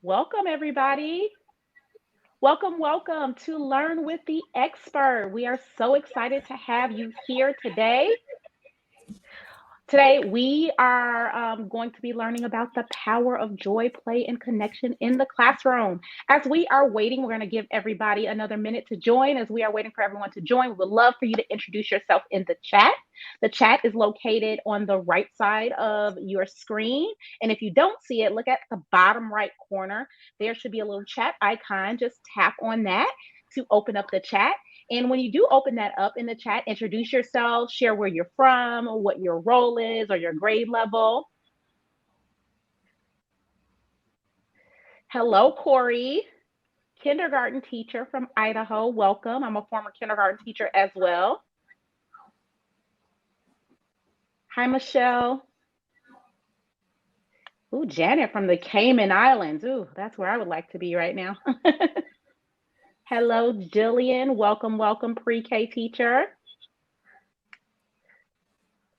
Welcome, everybody. Welcome to Learn with the Expert. We are so excited to have you here today. Today, we are going to be learning about the power of joy, play, and connection in the classroom. As we are waiting, we're going to give everybody another minute to join. As we are waiting for everyone to join, we would love for you to introduce yourself in the chat. The chat is located on the right side of your screen. And if you don't see it, look at the bottom right corner. There should be a little chat icon. Just tap on that to open up the chat. And when you do open that up in the chat, introduce yourself, share where you're from, what your role is, or your grade level. Hello, Corey, kindergarten teacher from Idaho. Welcome. I'm a former kindergarten teacher as well. Hi, Michelle. Ooh, Janet from the Cayman Islands. Ooh, that's where I would like to be right now. Hello, Jillian. Welcome, pre-K teacher.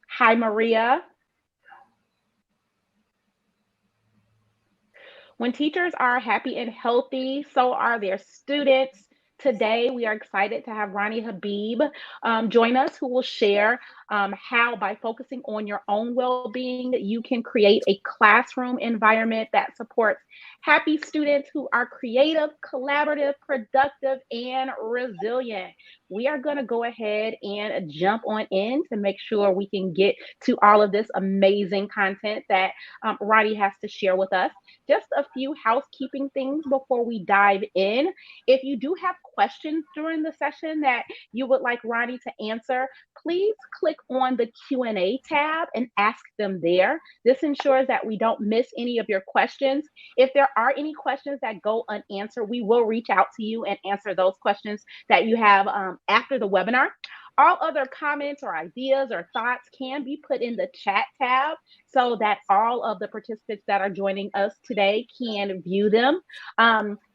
Hi, Maria. When teachers are happy and healthy, so are their students. Today, we are excited to have Roni Habib join us, who will share how, by focusing on your own well being, you can create a classroom environment that supports happy students who are creative, collaborative, productive, and resilient. We are going to go ahead and jump on in to make sure we can get to all of this amazing content that Roni has to share with us. Just a few housekeeping things before we dive in. If you do have questions during the session that you would like Roni to answer, please click on the Q&A tab and ask them there. This ensures that we don't miss any of your questions. If there are any questions that go unanswered, we will reach out to you and answer those questions that you have after the webinar. All other comments or ideas or thoughts can be put in the chat tab so that all of the participants that are joining us today can view them.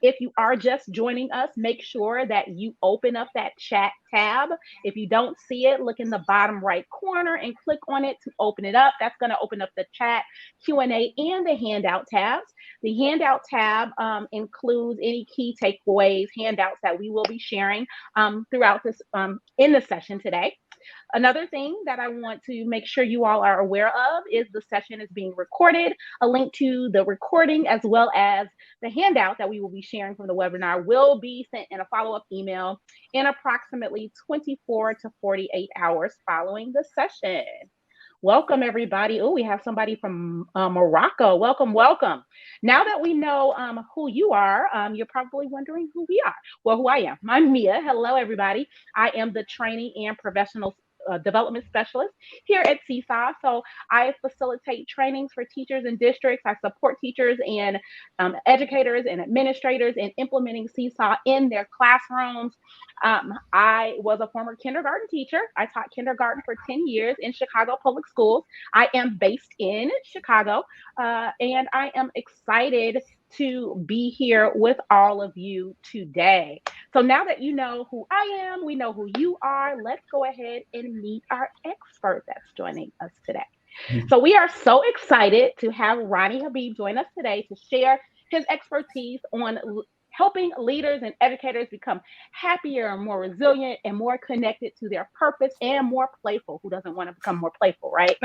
If you are just joining us, make sure that you open up that chat tab. If you don't see it, look in the bottom right corner and click on it to open it up. That's going to open up the chat, Q&A, and the handout tabs. The handout tab includes any key takeaways, handouts that we will be sharing throughout this in the session today. Another thing that I want to make sure you all are aware of is the session is being recorded. A link to the recording as well as the handout that we will be sharing from the webinar will be sent in a follow-up email in approximately 24 to 48 hours following the session. Welcome, everybody. Oh, we have somebody from Morocco. Welcome. Now that we know who you are, you're probably wondering who we are. Well, who I am. I'm Mia. Hello, everybody. I am the training and professional development specialist here at Seesaw. So I facilitate trainings for teachers and districts. I support teachers and educators and administrators in implementing Seesaw in their classrooms. I was a former kindergarten teacher. I taught kindergarten for 10 years in Chicago Public Schools. I am based in Chicago, and I am excited to be here with all of you today. So now that you know who I am, we know who you are, let's go ahead and meet our expert that's joining us today. So we are so excited to have Roni Habib join us today to share his expertise on helping leaders and educators become happier and more resilient and more connected to their purpose and more playful. Who doesn't want to become more playful, right?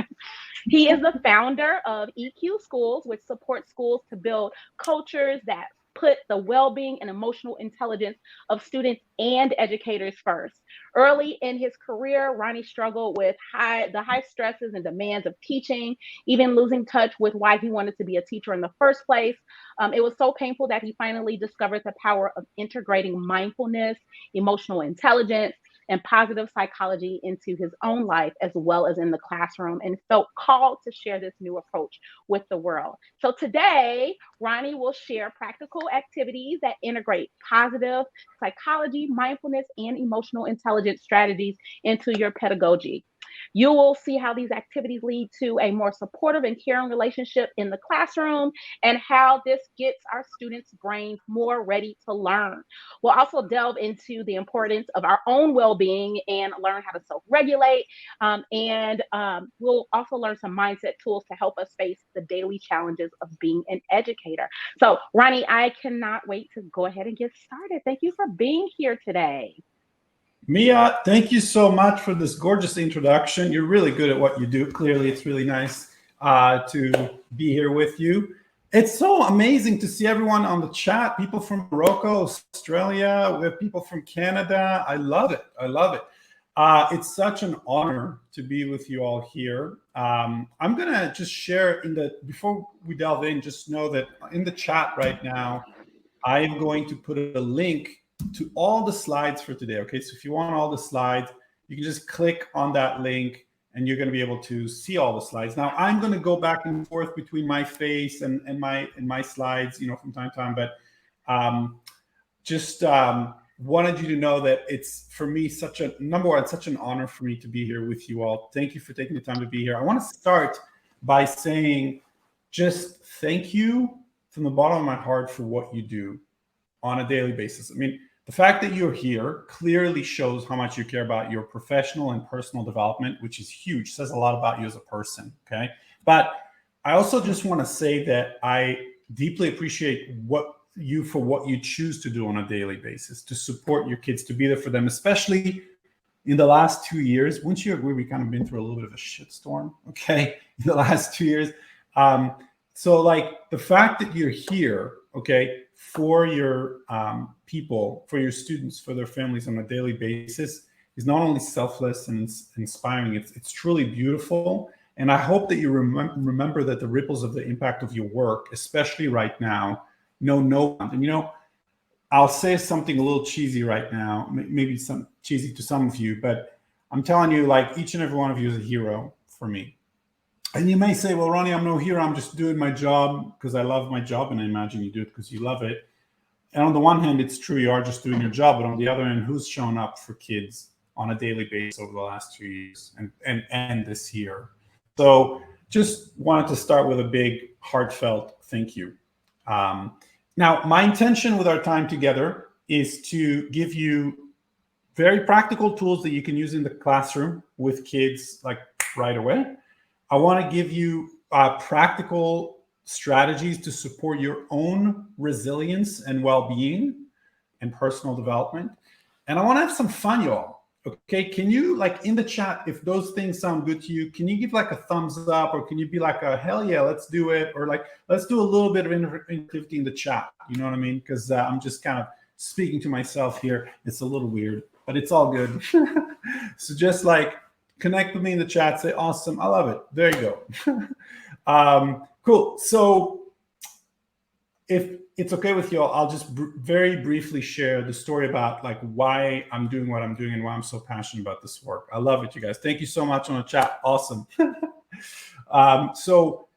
He is the founder of EQ Schools, which supports schools to build cultures that put the well-being and emotional intelligence of students and educators first. Early in his career, Roni struggled with the high stresses and demands of teaching, even losing touch with why he wanted to be a teacher in the first place. It was so painful that he finally discovered the power of integrating mindfulness, emotional intelligence, and positive psychology into his own life as well as in the classroom, and felt called to share this new approach with the world. So today, Roni will share practical activities that integrate positive psychology, mindfulness, and emotional intelligence strategies into your pedagogy. You will see how these activities lead to a more supportive and caring relationship in the classroom, and how this gets our students' brains more ready to learn. We'll also delve into the importance of our own well being and learn how to self regulate. And we'll also learn some mindset tools to help us face the daily challenges of being an educator. So, Ronnie, I cannot wait to go ahead and get started. Thank you for being here today. Mia, thank you so much for this gorgeous introduction. You're really good at what you do. Clearly, it's really nice to be here with you. It's so amazing to see everyone on the chat, people from Morocco, Australia, we have people from Canada. I love it. I love it. It's such an honor to be with you all here. I'm going to just share before we delve in, just know that in the chat right now, I am going to put a link to all the slides for today. Okay, so if you want all the slides, you can just click on that link and you're going to be able to see all the slides. Now, I'm going to go back and forth between my face and my slides, from time to time, but just wanted you to know that it's, for me, such an honor for me to be here with you all. Thank you for taking the time to be here. I want to start by saying just thank you from the bottom of my heart for what you do on a daily basis. I mean, the fact that you're here clearly shows how much you care about your professional and personal development, which is huge. It says a lot about you as a person, okay? But I also just want to say that I deeply appreciate what you choose to do on a daily basis to support your kids, to be there for them, especially in the last 2 years. Wouldn't you agree? We kind of been through a little bit of a shitstorm, okay, in the last 2 years. So like the fact that you're here, okay, for your people, for your students, for their families on a daily basis is not only selfless and inspiring, it's truly beautiful. And I hope that you remember that the ripples of the impact of your work, especially right now, know no one. And I'll say something a little cheesy right now, maybe some cheesy to some of you, but I'm telling you, like, each and every one of you is a hero for me. And you may say, well, Ronnie, I'm no hero. I'm just doing my job because I love my job. And I imagine you do it because you love it. And on the one hand, it's true, you are just doing your job. But on the other hand, who's shown up for kids on a daily basis over the last 2 years and this year? So just wanted to start with a big heartfelt thank you. Now, my intention with our time together is to give you very practical tools that you can use in the classroom with kids, like right away. I want to give you practical strategies to support your own resilience and well-being and personal development. And I want to have some fun, y'all. Okay, can you, like, in the chat, if those things sound good to you, can you give like a thumbs up, or can you be like a hell yeah, let's do it, or like let's do a little bit of interactivity in the chat? You know what I mean? Because I'm just kind of speaking to myself here. It's a little weird, but it's all good. So just like connect with me in the chat, say awesome, I love it. There you go. Cool. So if it's okay with you all, I'll just very briefly share the story about like why I'm doing what I'm doing and why I'm so passionate about this work. I love it, you guys. Thank you so much on the chat. Awesome. So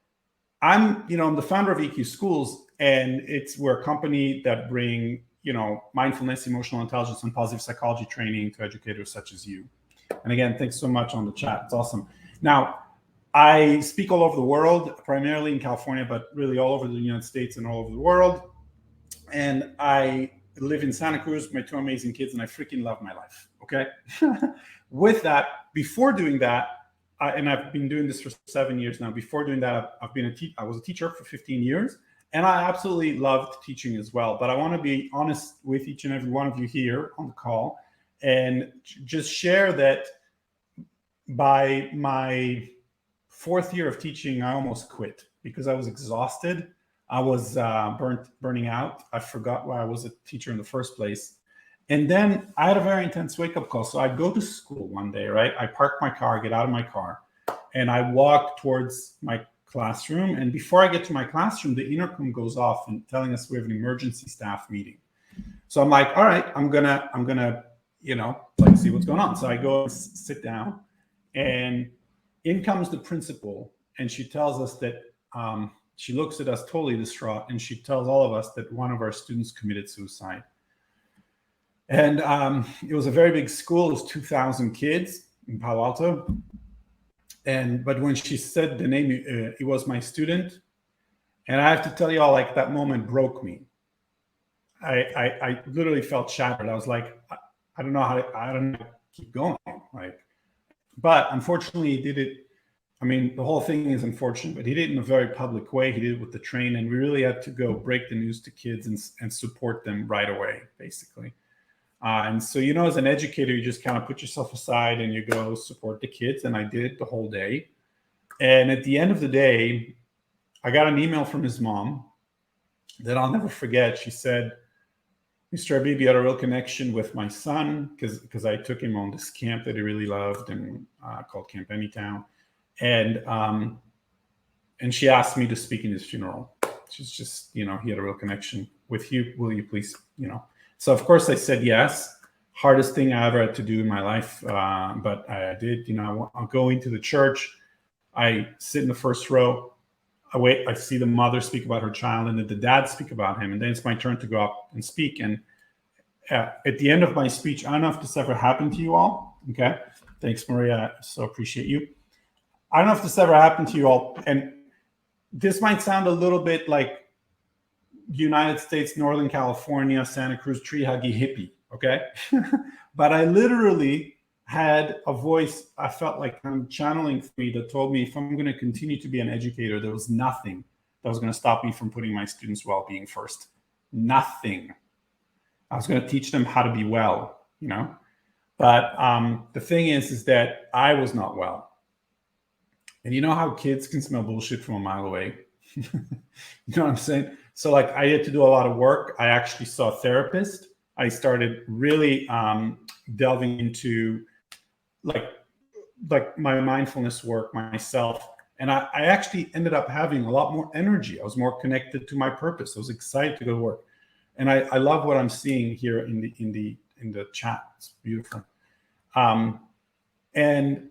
I'm the founder of EQ Schools, and we're a company that bring, mindfulness, emotional intelligence, and positive psychology training to educators such as you. And again, thanks so much on the chat. It's awesome. Now, I speak all over the world, primarily in California, but really all over the United States and all over the world. And I live in Santa Cruz with my 2 amazing kids, and I freaking love my life, okay? With that, before doing that, and I've been doing this for 7 years now. Before doing that, I was a teacher for 15 years, and I absolutely loved teaching as well. But I want to be honest with each and every one of you here on the call and just share that by my 4th year of teaching, I almost quit because I was exhausted. I was burning out. I forgot why I was a teacher in the first place. And then I had a very intense wake-up call. So I go to school one day, right? I park my car, get out of my car, and I walk towards my classroom. And before I get to my classroom, the intercom goes off and telling us we have an emergency staff meeting. So I'm like, all right, I'm gonna, like see what's going on. So I go and sit down, and in comes the principal, and she tells us that she looks at us totally distraught, and she tells all of us that one of our students committed suicide. And it was a very big school. It was 2,000 kids in Palo Alto. But when she said the name, it was my student. And I have to tell you all, like, that moment broke me. I literally felt shattered. I was like, I don't know how to, I don't know how to keep going. Like, but unfortunately, he did it. I mean, the whole thing is unfortunate, but he did it in a very public way. He did it with the train, and we really had to go break the news to kids and support them right away, basically. And so, as an educator, you just kind of put yourself aside and you go support the kids. And I did the whole day. And at the end of the day, I got an email from his mom that I'll never forget. She said, Mr. Habib, you had a real connection with my son because I took him on this camp that he really loved and called Camp Anytown. And she asked me to speak in his funeral. She's just, he had a real connection with you. Will you please, So of course I said yes. Hardest thing I ever had to do in my life, but I did. I'll go into the church. I sit in the first row. I wait. I see the mother speak about her child, and then the dad speak about him, and then it's my turn to go up and speak. And at the end of my speech, I don't know if this ever happened to you all. Okay, thanks, Maria. I so appreciate you. I don't know if this ever happened to you all, and this might sound a little bit like United States, Northern California, Santa Cruz, tree huggy hippie. Okay, but I literally had a voice, I felt like I'm channeling for me, that told me if I'm going to continue to be an educator, there was nothing that was going to stop me from putting my students' well-being first. Nothing. I was going to teach them how to be well, But the thing is that I was not well. And you know how kids can smell bullshit from a mile away? You know what I'm saying? So like I had to do a lot of work. I actually saw a therapist. I started really delving into like my mindfulness work myself, and I actually ended up having a lot more energy. I was more connected to my purpose. I was excited to go to work, and I love what I'm seeing here in the chat. It's beautiful. And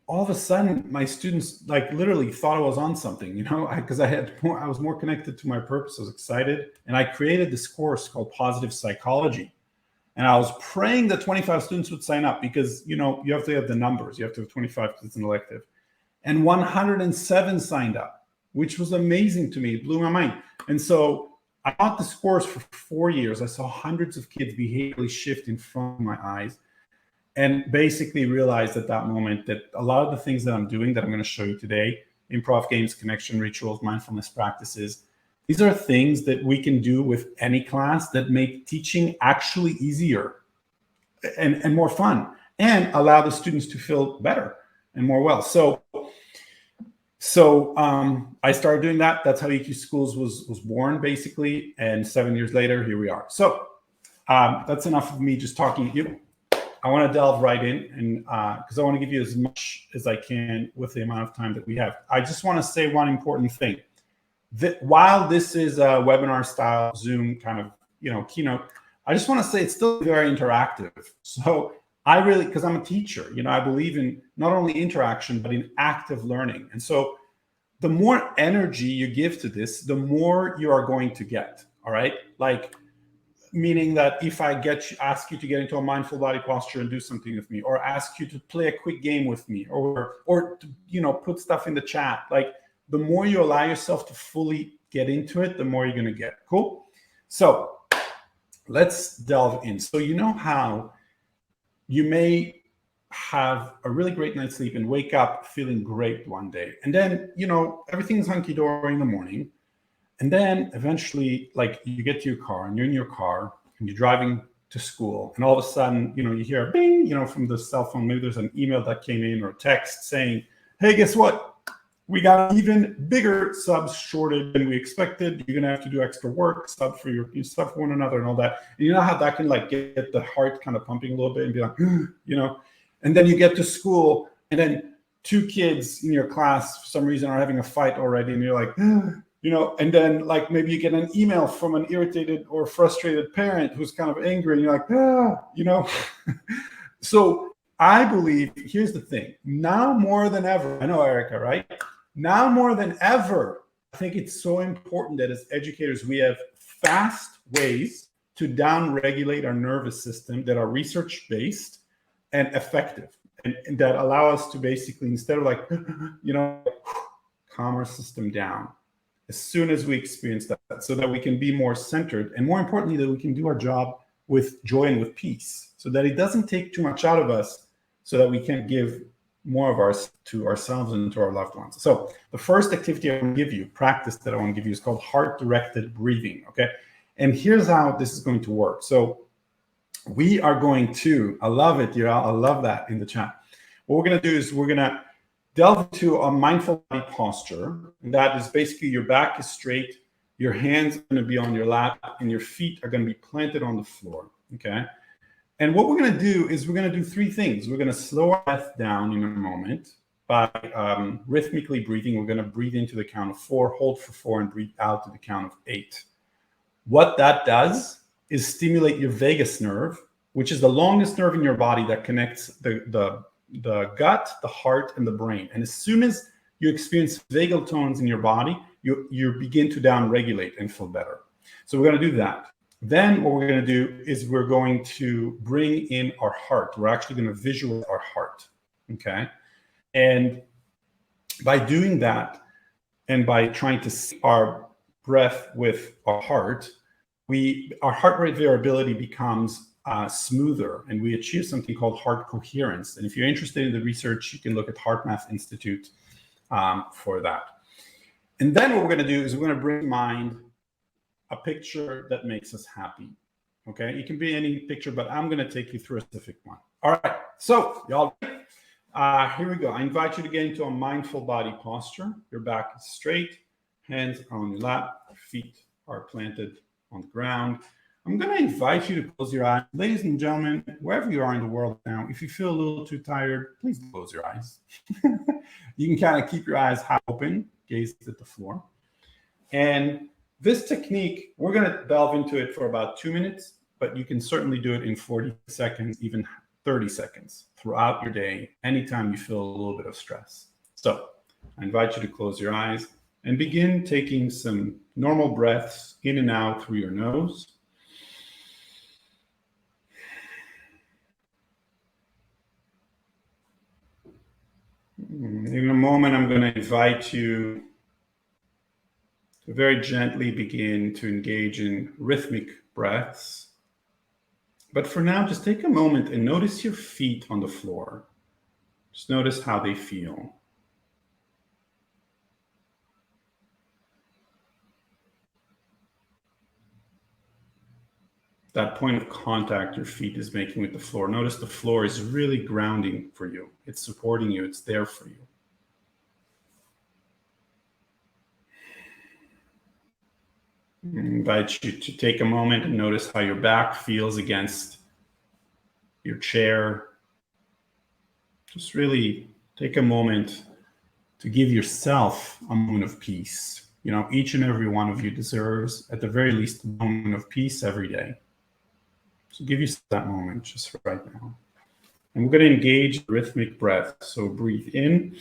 all of a sudden, my students like literally thought I was on something, because I was more connected to my purpose. I was excited, and I created this course called Positive Psychology. And I was praying that 25 students would sign up because, you have to have the numbers. You have to have 25 because it's an elective. And 107 signed up, which was amazing to me. It blew my mind. And so I taught this course for 4 years. I saw hundreds of kids behaviorally shift in front of my eyes, and basically realized at that moment that a lot of the things that I'm doing that I'm going to show you today, improv games, connection rituals, mindfulness practices, these are things that we can do with any class that make teaching actually easier and more fun, and allow the students to feel better and more well. So I started doing that. That's how EQ Schools was born, basically. And 7 years later, here we are. So that's enough of me just talking to you. I want to delve right in, and because I want to give you as much as I can with the amount of time that we have. I just want to say one important thing. That while this is a webinar style Zoom kind of keynote, I just want to say it's still very interactive. So because I'm a teacher, I believe in not only interaction but in active learning. And so the more energy you give to this, the more you are going to get. All right, like meaning that if I ask you to get into a mindful body posture and do something with me, or ask you to play a quick game with me, or to, put stuff in the chat, like, the more you allow yourself to fully get into it, the more you're going to get. Cool? So let's delve in. So how you may have a really great night's sleep and wake up feeling great one day. And then, everything's hunky-dory in the morning. And then eventually, like, you get to your car and you're in your car and you're driving to school. And all of a sudden, you hear a bing, from the cell phone. Maybe there's an email that came in or a text saying, hey, guess what? We got an even bigger subs shortage than we expected. You're gonna have to do extra work, sub for one another and all that. And you know how that can like get the heart kind of pumping a little bit and be like, and then you get to school and then 2 kids in your class for some reason are having a fight already, and you're like, and then like maybe you get an email from an irritated or frustrated parent who's kind of angry, and you're like, So I believe, here's the thing, now more than ever, I know, Erica, right? Now more than ever, I think it's so important that as educators, we have fast ways to down-regulate our nervous system that are research-based and effective. and that allow us to basically, instead of like, calm our system down as soon as we experience that, so that we can be more centered, and more importantly, that we can do our job with joy and with peace, so that it doesn't take too much out of us, so that we can give more of ours to ourselves and to our loved ones. So the first activity I want to give you, practice that I want to give you, is called heart-directed breathing, okay? And here's how this is going to work. So we are going to, I love it, I love that in the chat. What we're going to do is we're going to delve into a mindful body posture. And that is basically your back is straight, your hands are going to be on your lap, and your feet are going to be planted on the floor, okay? And what we're going to do is we're going to do three things. We're going to slow our breath down in a moment by rhythmically breathing. We're going to breathe into the count of 4, hold for 4, and breathe out to the count of 8. What that does is stimulate your vagus nerve, which is the longest nerve in your body that connects the gut, the heart, and the brain. And as soon as you experience vagal tones in your body, you begin to down-regulate and feel better. So we're going to do that. Then what we're going to do is we're going to bring in our heart. We're actually going to visualize our heart, okay? And by doing that, and by trying to see our breath with our heart, our heart rate variability becomes smoother, and we achieve something called heart coherence. And if you're interested in the research, you can look at HeartMath Institute for that. And then what we're going to do is we're going to bring to mind a picture that makes us happy. Okay, it can be any picture, but I'm going to take you through a specific one. All right, so y'all, here we go. I invite you to get into a mindful body posture. Your back is straight, hands are on your lap, feet are planted on the ground. I'm going to invite you to close your eyes. Ladies and gentlemen, wherever you are in the world now, if you feel a little too tired, please close your eyes. You can kind of keep your eyes open, gaze at the floor. And this technique, we're going to delve into it for about 2 minutes, but you can certainly do it in 40 seconds, even 30 seconds throughout your day, anytime you feel a little bit of stress. So I invite you to close your eyes and begin taking some normal breaths in and out through your nose. In a moment, I'm going to invite you to very gently begin to engage in rhythmic breaths. But for now, just take a moment and notice your feet on the floor. Just notice how they feel. That point of contact your feet is making with the floor. Notice the floor is really grounding for you. It's supporting you. It's there for you. I invite you to take a moment and notice how your back feels against your chair. Just really take a moment to give yourself a moment of peace. You know, each and every one of you deserves, at the very least, a moment of peace every day. So give yourself that moment just right now. And we're going to engage rhythmic breath. So breathe in,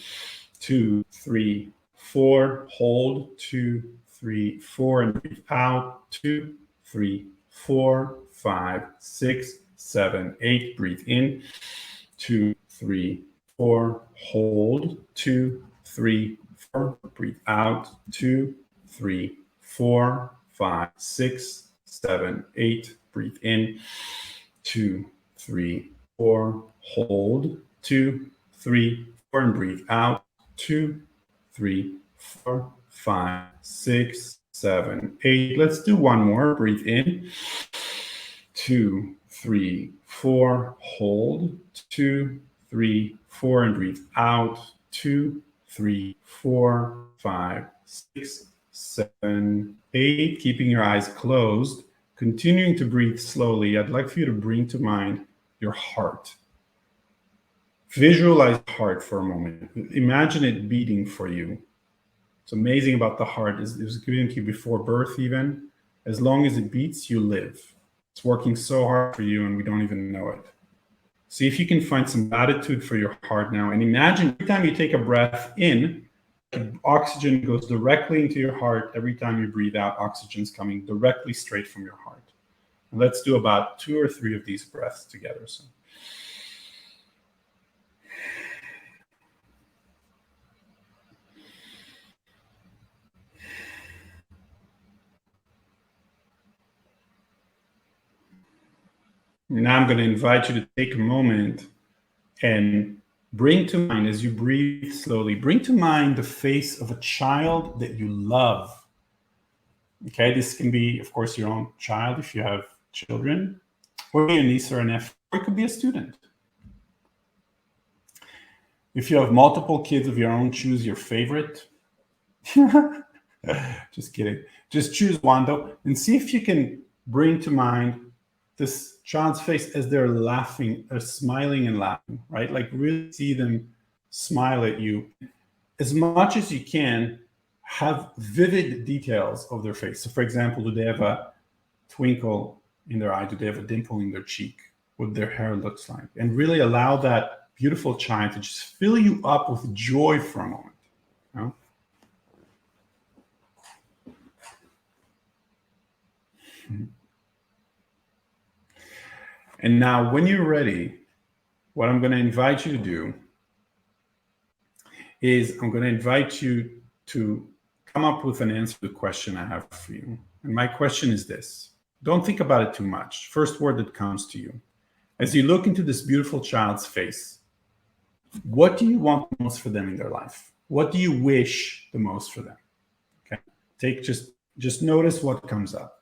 2, 3, 4, hold, 2, 3, 4, and breathe out, 2, 3, 4, 5, 6, 7, 8. Breathe in, 2, 3, 4, hold, 2, 3, 4. Breathe out, 2, 3, 4, 5, 6, 7, 8. Breathe in, 2, 3, 4. Hold, 2, 3, 4, and breathe out, 2, 3, 4, 5, 6, 7, 8. Let's do one more. Breathe in, 2, 3, 4. Hold, 2, 3, 4, and breathe out, 2, 3, 4, 5, 6, 7, 8. Keeping your eyes closed, continuing to breathe slowly. I'd like for you to bring to mind your heart. Visualize the heart for a moment. Imagine it beating for you. What's amazing about the heart is it was given to you before birth even. As long as it beats, you live. It's working so hard for you and we don't even know it. See if you can find some gratitude for your heart now. And imagine every time you take a breath in, oxygen goes directly into your heart. Every time you breathe out, oxygen's coming directly straight from your heart. And let's do about 2 or 3 of these breaths together. So Now I'm going to invite you to take a moment and bring to mind, as you breathe slowly, bring to mind the face of a child that you love. Okay, this can be, of course, your own child if you have children, or a niece or a nephew, or it could be a student. If you have multiple kids of your own, choose your favorite. Just kidding. Just choose one though, and see if you can bring to mind this child's face as they're laughing, or smiling and laughing, right? Like really see them smile at you. As much as you can, have vivid details of their face. So for example, do they have a twinkle in their eye? Do they have a dimple in their cheek? What their hair looks like? And really allow that beautiful child to just fill you up with joy for a moment. You know? And now, when you're ready, what I'm going to invite you to do is I'm going to invite you to come up with an answer to the question I have for you. And my question is this. Don't think about it too much. First word that comes to you. As you look into this beautiful child's face, what do you want the most for them in their life? What do you wish the most for them? Okay. Just notice what comes up.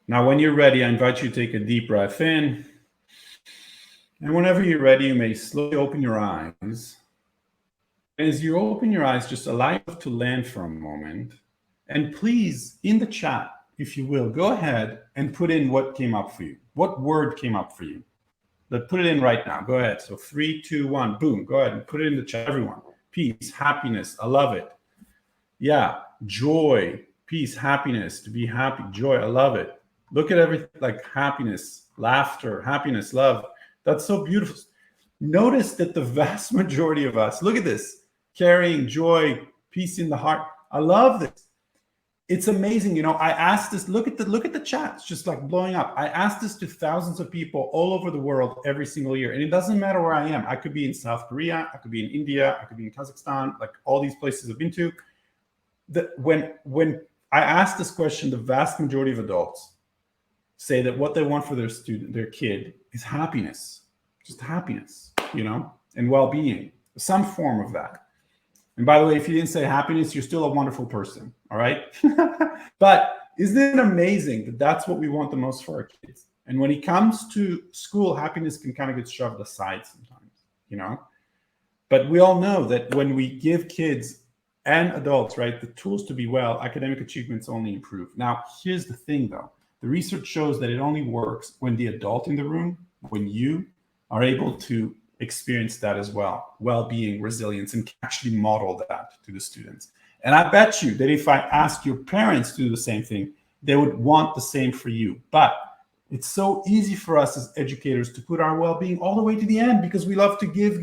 Now, when you're ready, I invite you to take a deep breath in. And whenever you're ready, you may slowly open your eyes. As you open your eyes, just allow yourself to land for a moment. And please, in the chat, if you will, go ahead and put in what came up for you. What word came up for you? Let's put it in right now. Go ahead. So 3, 2, 1, boom. Go ahead and put it in the chat, everyone. Peace, happiness, I love it. Yeah, joy, peace, happiness, to be happy, joy, I love it. Look at everything like happiness, laughter, happiness, love. That's so beautiful. Notice that the vast majority of us, look at this, carrying joy, peace in the heart. I love this. It's amazing. You know, I asked this, look at the chat. It's just like blowing up. I asked this to thousands of people all over the world every single year. And it doesn't matter where I am. I could be in South Korea, I could be in India, I could be in Kazakhstan, like all these places I've been to. When I asked this question, the vast majority of adults say that what they want for their kid is happiness, just happiness, you know, and well-being, some form of that. And by the way, if you didn't say happiness, you're still a wonderful person, all right? But isn't it amazing that that's what we want the most for our kids? And when it comes to school, happiness can kind of get shoved aside sometimes, you know? But we all know that when we give kids and adults, right, the tools to be well, academic achievements only improve. Now, here's the thing, though. The research shows that it only works when the adult in the room, when you are able to experience that as well, well-being, resilience, and actually model that to the students. And I bet you that if I ask your parents to do the same thing, they would want the same for you. But it's so easy for us as educators to put our well-being all the way to the end because we love to give.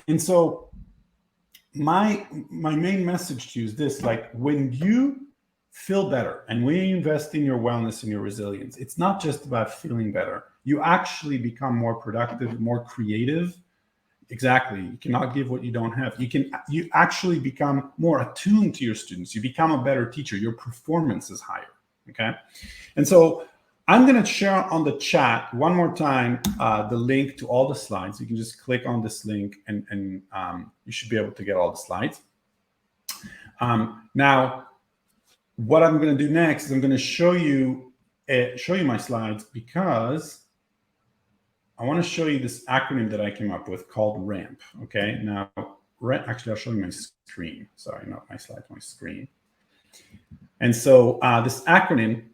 And so my main message to you is this, like when you feel better and when you invest in your wellness and your resilience, it's not just about feeling better. You actually become more productive, more creative. Exactly. You cannot give what you don't have. You actually become more attuned to your students. You become a better teacher. Your performance is higher. Okay. And so I'm going to share on the chat one more time the link to all the slides. You can just click on this link and you should be able to get all the slides. Now, what I'm going to do next is I'm going to show you my slides because I want to show you this acronym that I came up with called RAMP. Okay, now actually I'll show you my screen. Sorry, not my slides, my screen. And so this acronym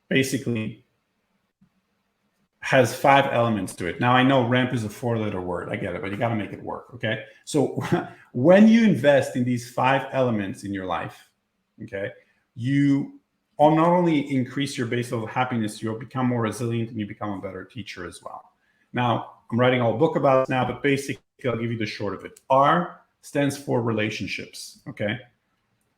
basically has 5 elements to it. Now I know RAMP is a 4-letter word. I get it, but you got to make it work. Okay, so when you invest in these 5 elements in your life, okay, you not only increase your base level of happiness, you'll become more resilient and you become a better teacher as well. Now, I'm writing a whole book about this now, but basically I'll give you the short of it. R stands for relationships, okay?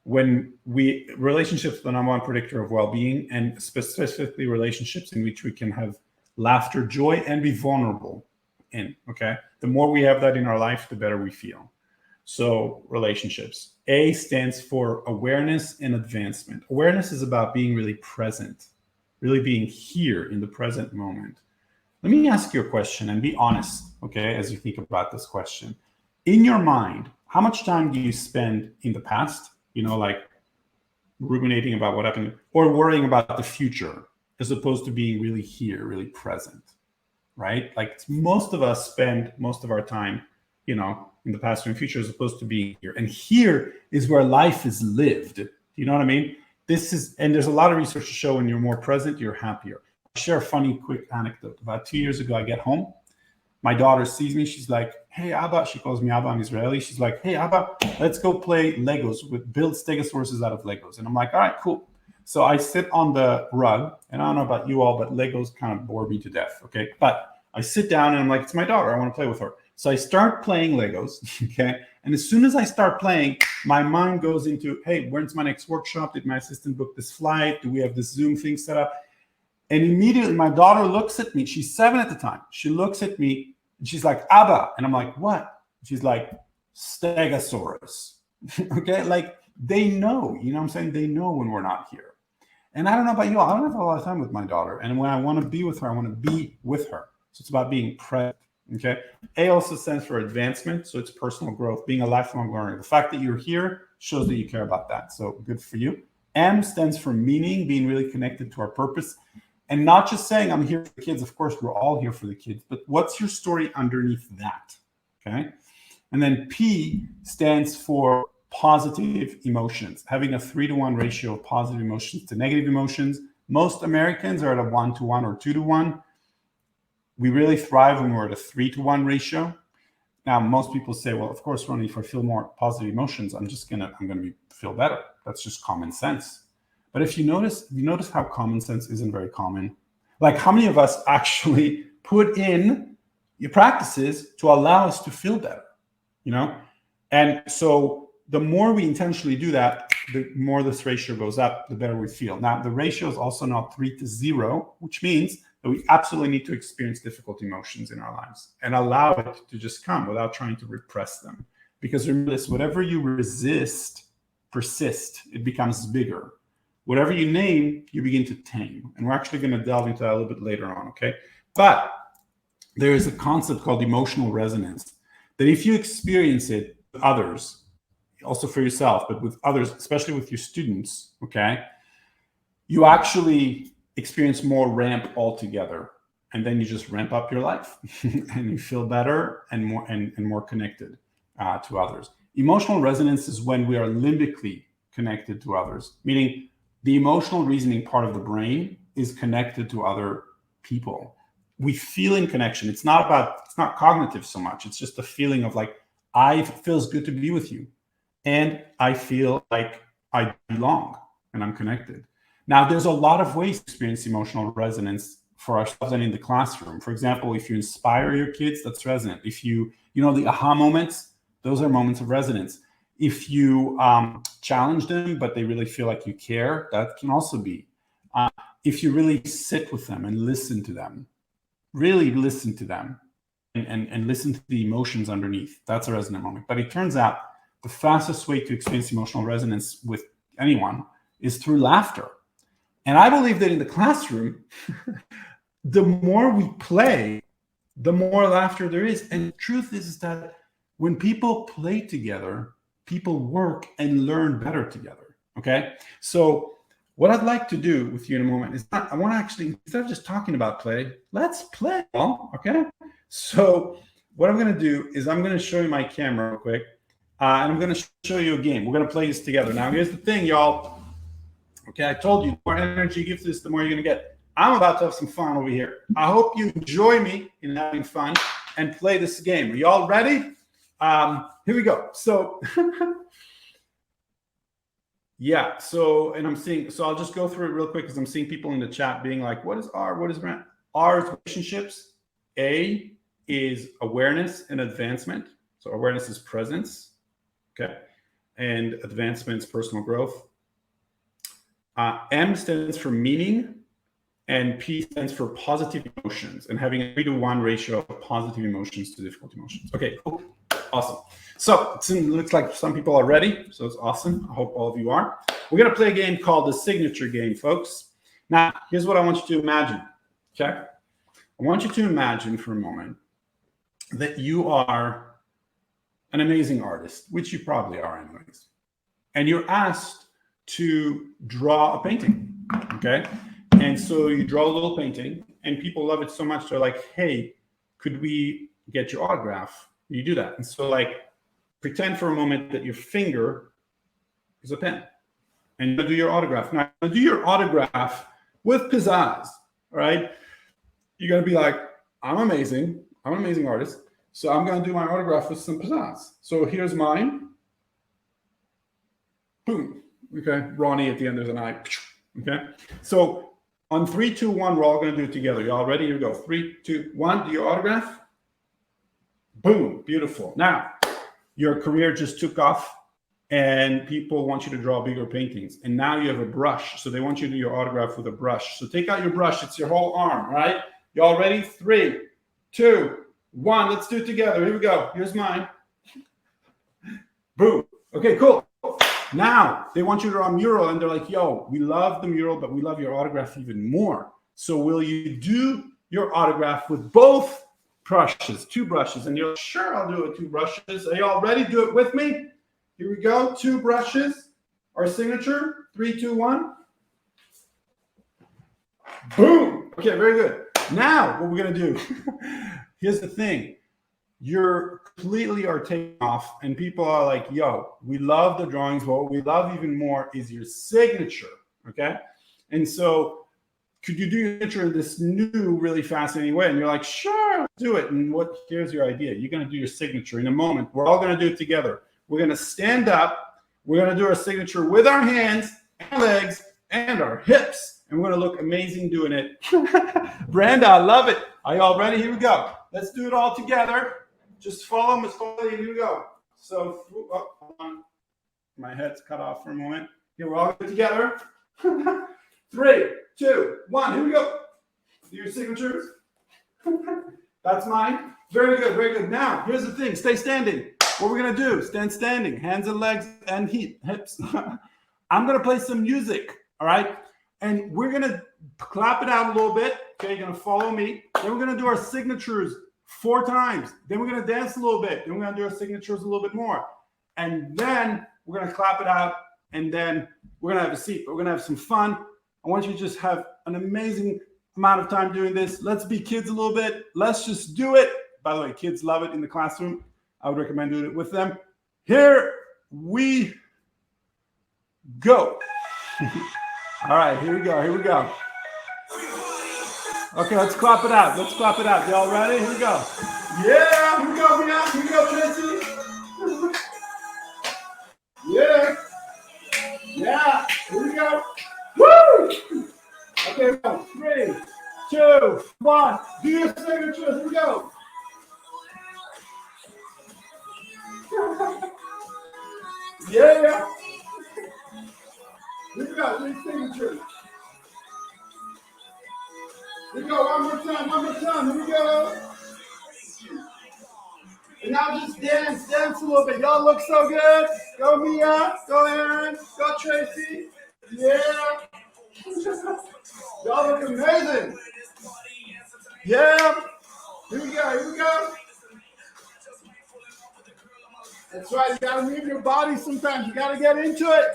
Relationships are the number 1 predictor of well-being, and specifically relationships in which we can have laughter, joy, and be vulnerable in, okay? The more we have that in our life, the better we feel. So relationships. A stands for awareness and advancement. Awareness is about being really present, really being here in the present moment. Let me ask you a question and be honest, okay, as you think about this question. In your mind, how much time do you spend in the past, like ruminating about what happened, or worrying about the future, as opposed to being really here, really present, right? Like most of us spend most of our time, in the past and future, as opposed to being here. And here is where life is lived. You know what I mean? And there's a lot of research to show when you're more present, you're happier. I'll share a funny, quick anecdote. About 2 years ago, I get home. My daughter sees me. She's like, "Hey, Abba." She calls me Abba. I'm Israeli. She's like, "Hey, Abba, let's go play Legos, build stegosauruses out of Legos." And I'm like, "All right, cool." So I sit on the rug, and I don't know about you all, but Legos kind of bore me to death, okay? But I sit down, and I'm like, it's my daughter. I want to play with her. So I start playing Legos, okay? And as soon as I start playing, my mind goes into, hey, when's my next workshop? Did my assistant book this flight? Do we have this Zoom thing set up? And immediately my daughter looks at me. She's 7 at the time. She looks at me and she's like, "Abba." And I'm like, "What?" She's like, "Stegosaurus." Okay, like they know, what I'm saying? They know when we're not here. And I don't know about you all, I don't have a lot of time with my daughter. And when I want to be with her, I want to be with her. So it's about being present. Okay. A also stands for advancement. So it's personal growth, being a lifelong learner. The fact that you're here shows that you care about that. So good for you. M stands for meaning, being really connected to our purpose. And not just saying I'm here for the kids. Of course, we're all here for the kids. But what's your story underneath that? Okay. And then P stands for positive emotions, having a 3-to-1 ratio of positive emotions to negative emotions. Most Americans are at a 1-to-1 or 2-to-1. We really thrive when we're at a 3-to-1 ratio. Now, most people say, well, of course, Roni, if I feel more positive emotions, I'm going to feel better. That's just common sense. But if you notice how common sense isn't very common. Like how many of us actually put in your practices to allow us to feel better, And so the more we intentionally do that, the more this ratio goes up, the better we feel. Now, the ratio is also not 3-to-0, which means that we absolutely need to experience difficult emotions in our lives and allow it to just come without trying to repress them. Because remember this, whatever you resist, persist, it becomes bigger. Whatever you name, you begin to tame. And we're actually going to delve into that a little bit later on, okay? But there is a concept called emotional resonance, that if you experience it with others, also for yourself, but with others, especially with your students, okay, you actually experience more ramp altogether. And then you just ramp up your life and you feel better and more connected to others. Emotional resonance is when we are limbically connected to others, meaning the emotional reasoning part of the brain is connected to other people. We feel in connection. It's not cognitive so much. It's just a feeling of like, it feels good to be with you. And I feel like I belong and I'm connected. Now, there's a lot of ways to experience emotional resonance for ourselves and in the classroom. For example, if you inspire your kids, that's resonant. If the aha moments, those are moments of resonance. If you challenge them, but they really feel like you care, that can also be. If you really sit with them and listen to them, really listen to them and listen to the emotions underneath, that's a resonant moment. But it turns out the fastest way to experience emotional resonance with anyone is through laughter. And I believe that in the classroom, the more we play, the more laughter there is. And the truth is that when people play together, people work and learn better together, okay? So what I'd like to do with you in a moment is I want to actually, instead of just talking about play, let's play, okay? So what I'm going to do is I'm going to show you my camera real quick, and I'm going to show you a game. We're going to play this together. Now, here's the thing, y'all. Okay, I told you, the more energy you give this, the more you're going to get. I'm about to have some fun over here. I hope you enjoy me in having fun and play this game. Are y'all ready? Here we go. So, yeah. So I'll just go through it real quick because I'm seeing people in the chat being like, what is R? What is RAN? R is relationships. A is awareness and advancement. So awareness is presence. Okay. And advancement is personal growth. M stands for meaning, and P stands for positive emotions, and having a 3-to-1 ratio of positive emotions to difficult emotions. Okay, cool. Awesome. So it looks like some people are ready. So it's awesome. I hope all of you are. We're going to play a game called the signature game, folks. Now, here's what I want you to imagine. Okay. I want you to imagine for a moment that you are an amazing artist, which you probably are anyways. And you're asked to draw a painting. Okay. And so you draw a little painting and people love it so much. They're like, hey, could we get your autograph? You do that. And so like, pretend for a moment that your finger is a pen and you're gonna do your autograph. Now, you're gonna do your autograph with pizzazz, all right? You're gonna be like, I'm amazing. I'm an amazing artist. So I'm gonna do my autograph with some pizzazz. So here's mine. Boom. Okay, Ronnie at the end, there's an eye. Okay, so on 3, 2, 1, we're all gonna do it together. You all ready? Here we go. 3, 2, 1, do your autograph. Boom, beautiful. Now, your career just took off and people want you to draw bigger paintings. And now you have a brush. So they want you to do your autograph with a brush. So take out your brush. It's your whole arm, right? You all ready? 3, 2, 1. Let's do it together. Here we go. Here's mine. Boom. Okay, cool. Now they want you to draw a mural and they're like, yo, we love the mural, but we love your autograph even more. So will you do your autograph with both brushes, 2 brushes? And you're like, sure, I'll do it with 2 brushes. Are you all ready? Do it with me. Here we go. 2 brushes. Our signature. 3, 2, 1. Boom. Okay, very good. Now what we're gonna do. Here's the thing. You're completely are taking off, and people are like, yo, we love the drawings, but what we love even more is your signature. Okay. And so could you do your signature in this new, really fascinating way? And you're like, sure, I'll do it. And here's your idea. You're going to do your signature in a moment. We're all going to do it together. We're going to stand up. We're going to do our signature with our hands and legs and our hips. And we're going to look amazing doing it. Brenda, I love it. Are you all ready? Here we go. Let's do it all together. Just follow me. Here we go. So, oh, hold on. My head's cut off for a moment. Here, we're all good together. 3, 2, 1. Here we go. Do your signatures. That's mine. Very good, very good. Now, here's the thing. Stay standing. What we're going to do, stand standing. Hands and legs and hips. I'm going to play some music, all right? And we're going to clap it out a little bit. Okay, you're going to follow me. Then we're going to do our signatures 4 times. Then we're going to dance a little bit. Then we're going to do our signatures a little bit more. And then we're going to clap it out. And then we're going to have a seat. We're going to have some fun. I want you to just have an amazing amount of time doing this. Let's be kids a little bit. Let's just do it. By the way, kids love it in the classroom. I would recommend doing it with them. Here we go. All right, here we go. Here we go. Okay, let's clap it out. Let's clap it out. Y'all ready? Here we go. Yeah, here we go, Mia. Here we go, Tracy. Yeah. Yeah, here we go. Woo! Okay, go. 3, 2, 1. Do your signatures. Here we go. Yeah. Here we go. Do your signatures. Here we go. One more time. One more time. Here we go. And now just dance a little bit. Y'all look so good. Go Mia. Go Aaron. Go Tracy. Yeah. Y'all look amazing. Yeah. Here we go. Here we go. That's right. You got to move your body sometimes. You got to get into it.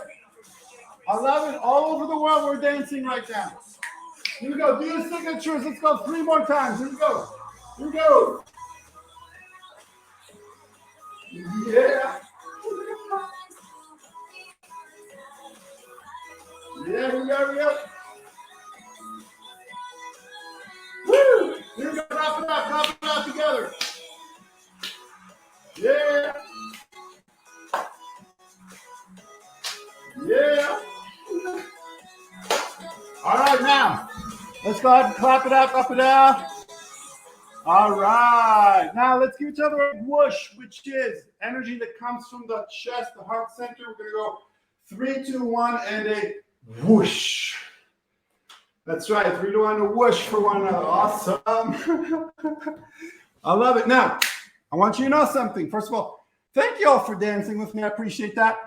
I love it. All over the world, we're dancing right now. Here we go. Do your signatures. Let's go 3 more times. Here we go. Here we go. Yeah. Yeah, here we go. Here we go. Woo! Here we go. Clap it out. Clap it out together. Yeah. Yeah. All right, now let's go ahead and clap it out, up and down. All right, now let's give each other a whoosh, which is energy that comes from the chest, the heart center. We're gonna go 3, 2, 1, and a whoosh. That's right, 3, 2, 1, a whoosh for one another. Awesome. I love it. Now, I want you to know something. First of all, Thank you all for dancing with me. I appreciate that.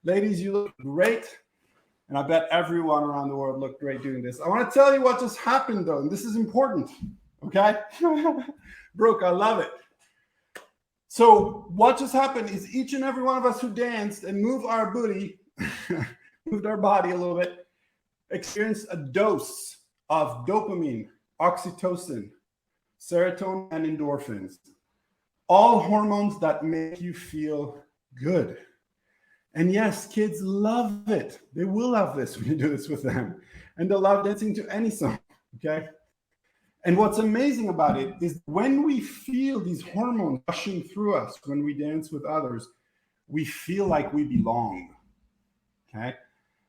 Ladies, you look great. And I bet everyone around the world looked great doing this. I want to tell you what just happened, though, and this is important, okay? Brooke, I love it. So what just happened is each and every one of us who danced and moved our booty, moved our body a little bit, experienced a dose of dopamine, oxytocin, serotonin, and endorphins. All hormones that make you feel good. And yes, kids love it. They will love this when you do this with them. And they'll love dancing to any song, okay? And what's amazing about it is when we feel these hormones rushing through us, when we dance with others, we feel like we belong, okay?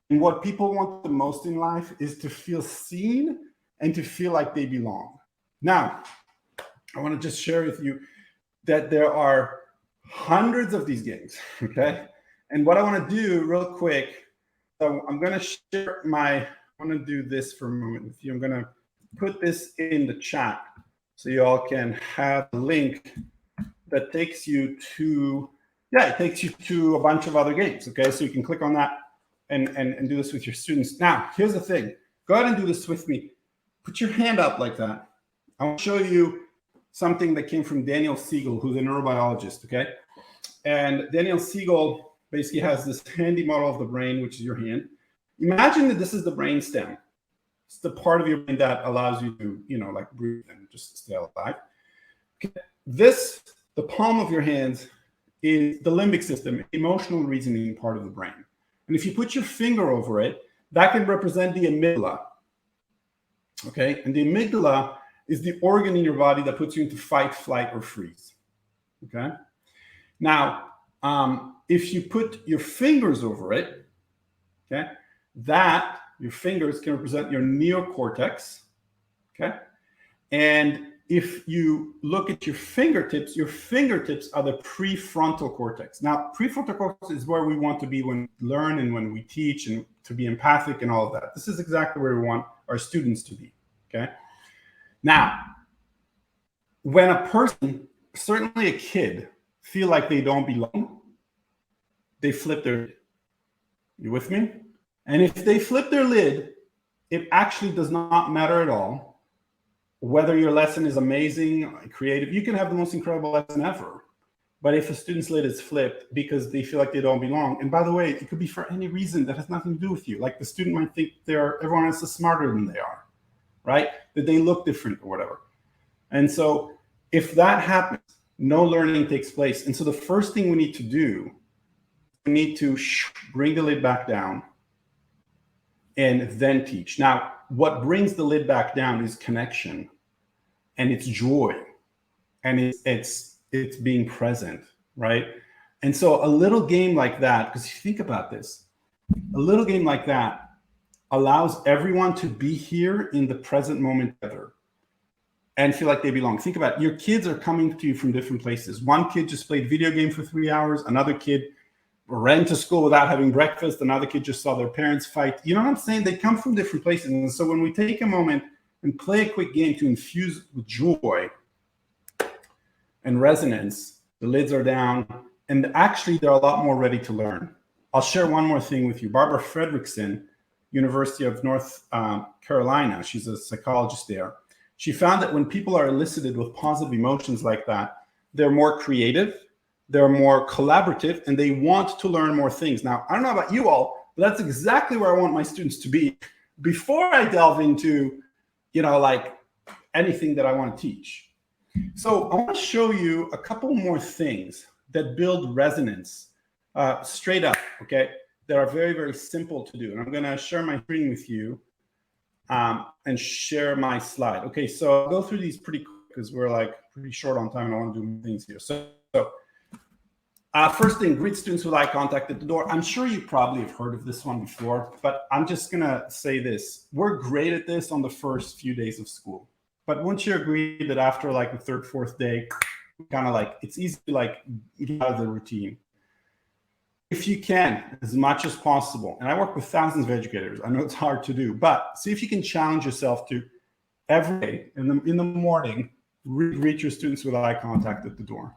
And what people want the most in life is to feel seen and to feel like they belong. Now, I want to just share with you that there are hundreds of these games, okay? And what I want to do real quick, so I'm going to share I want to do this for a moment with you. I'm going to put this in the chat so you all can have a link that takes you to, it takes you to a bunch of other games, okay? So you can click on that and do this with your students. Now, here's the thing. Go ahead and do this with me. Put your hand up like that. I want to show you something that came from Daniel Siegel, who's a neurobiologist, okay? And Daniel Siegel basically has this handy model of the brain, which is your hand. Imagine that this is the brain stem. It's the part of your brain that allows you to, like breathe and just stay alive. Okay. The palm of your hands is the limbic system, emotional reasoning part of the brain. And if you put your finger over it, that can represent the amygdala. Okay, and the amygdala is the organ in your body that puts you into fight, flight, or freeze. Okay, now, if you put your fingers over it, okay, your fingers can represent your neocortex, okay? And if you look at your fingertips are the prefrontal cortex. Now, prefrontal cortex is where we want to be when we learn and when we teach and to be empathic and all of that. This is exactly where we want our students to be, okay? Now, when a person, certainly a kid, feel like they don't belong, they flip their lid. You with me? And if they flip their lid, it actually does not matter at all whether your lesson is amazing, creative. You can have the most incredible lesson ever. But if a student's lid is flipped because they feel like they don't belong, and by the way, it could be for any reason that has nothing to do with you. Like the student might think everyone else is smarter than they are, right? That they look different or whatever. And so if that happens, no learning takes place. And so the first thing we need to do, we need to bring the lid back down and then teach. Now, what brings the lid back down is connection, and it's joy, and it's being present, right? And so a little game like that, because you think about this, a little game like that allows everyone to be here in the present moment together and feel like they belong. Think about it. Your kids are coming to you from different places. One kid just played video game for 3 hours. Another kid ran to school without having breakfast. Another kid just saw their parents fight. You know what I'm saying? They come from different places. And so when we take a moment and play a quick game to infuse with joy and resonance, the lids are down. And actually, they're a lot more ready to learn. I'll share one more thing with you. Barbara Fredrickson, University of North Carolina, she's a psychologist there. She found that when people are elicited with positive emotions like that, they're more creative, they're more collaborative, and they want to learn more things. Now, I don't know about you all, but that's exactly where I want my students to be before I delve into, like anything that I want to teach. So I want to show you a couple more things that build resonance straight up, okay, that are very, very simple to do. And I'm going to share my screen with you and share my slide. Okay, so I'll go through these pretty quick because we're like pretty short on time and I want to do things here. So first thing, greet students with eye contact at the door. I'm sure you probably have heard of this one before, but I'm just going to say this. We're great at this on the first few days of school. But once you agree that after like the third, fourth day, kind of like it's easy to like get out of the routine. If you can, as much as possible, and I work with thousands of educators, I know it's hard to do, but see if you can challenge yourself to every day in the morning, greet your students with eye contact at the door.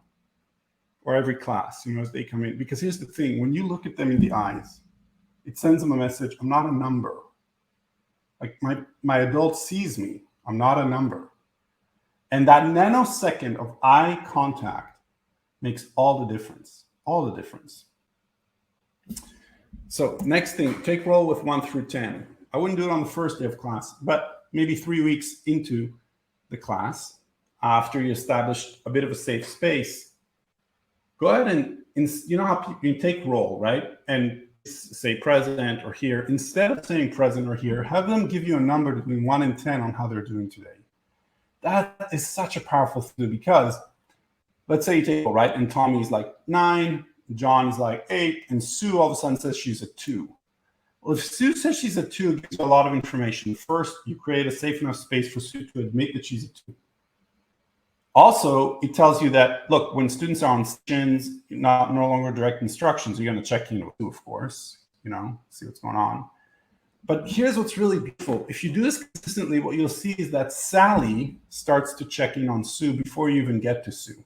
or every class, as they come in. Because here's the thing, when you look at them in the eyes, it sends them a message, I'm not a number. Like my adult sees me, I'm not a number. And that nanosecond of eye contact makes all the difference, So next thing, take roll with 1 through 10. I wouldn't do it on the first day of class, but maybe 3 weeks into the class, after you established a bit of a safe space, go ahead and you know how you take roll, right? And say present or here. Instead of saying present or here, have them give you a number between 1 and 10 on how they're doing today. That is such a powerful thing, because let's say you take roll, right? And Tommy's like 9, John is like 8, and Sue all of a sudden says she's a 2. Well, if Sue says she's a 2, it gives you a lot of information. First, you create a safe enough space for Sue to admit that she's a 2. Also, it tells you that, look, when students are on sessions, no longer direct instructions, you're going to check in with Sue, of course, see what's going on. But here's what's really beautiful. If you do this consistently, what you'll see is that Sally starts to check in on Sue before you even get to Sue.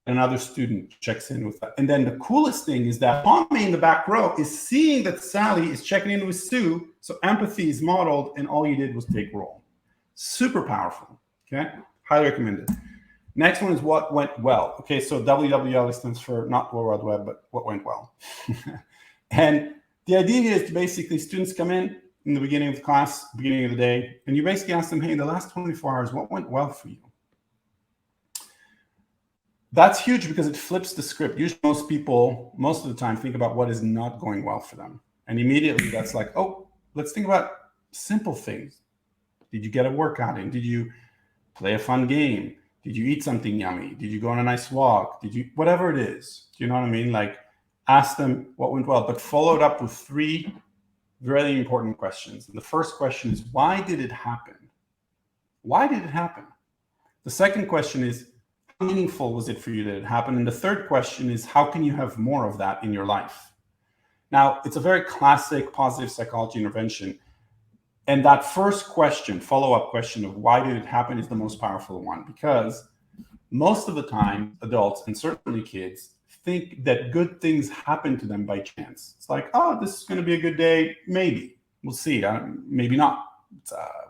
Another student checks in with that. And then the coolest thing is that Tommy in the back row is seeing that Sally is checking in with Sue. So empathy is modeled, and all you did was take roll. Super powerful. Okay. Highly recommended. Next one is what went well. Okay. So WWL stands for not World Wide Web, but what went well. And the idea here is to basically students come in the beginning of the class, beginning of the day, and you basically ask them, hey, in the last 24 hours, what went well for you? That's huge because it flips the script. Usually most people, most of the time, think about what is not going well for them. And immediately that's like, oh, let's think about simple things. Did you get a workout in? Did you play a fun game? Did you eat something yummy? Did you go on a nice walk? Did you, whatever it is, do you know what I mean? Like, ask them what went well, but follow it up with 3 really important questions. And the first question is, why did it happen? Why did it happen? The second question is, how meaningful was it for you that it happened? And the third question is, how can you have more of that in your life? Now, it's a very classic positive psychology intervention. And that first question, follow-up question of why did it happen, is the most powerful one, because most of the time, adults and certainly kids think that good things happen to them by chance. It's like, oh, this is going to be a good day. Maybe. We'll see. Maybe not.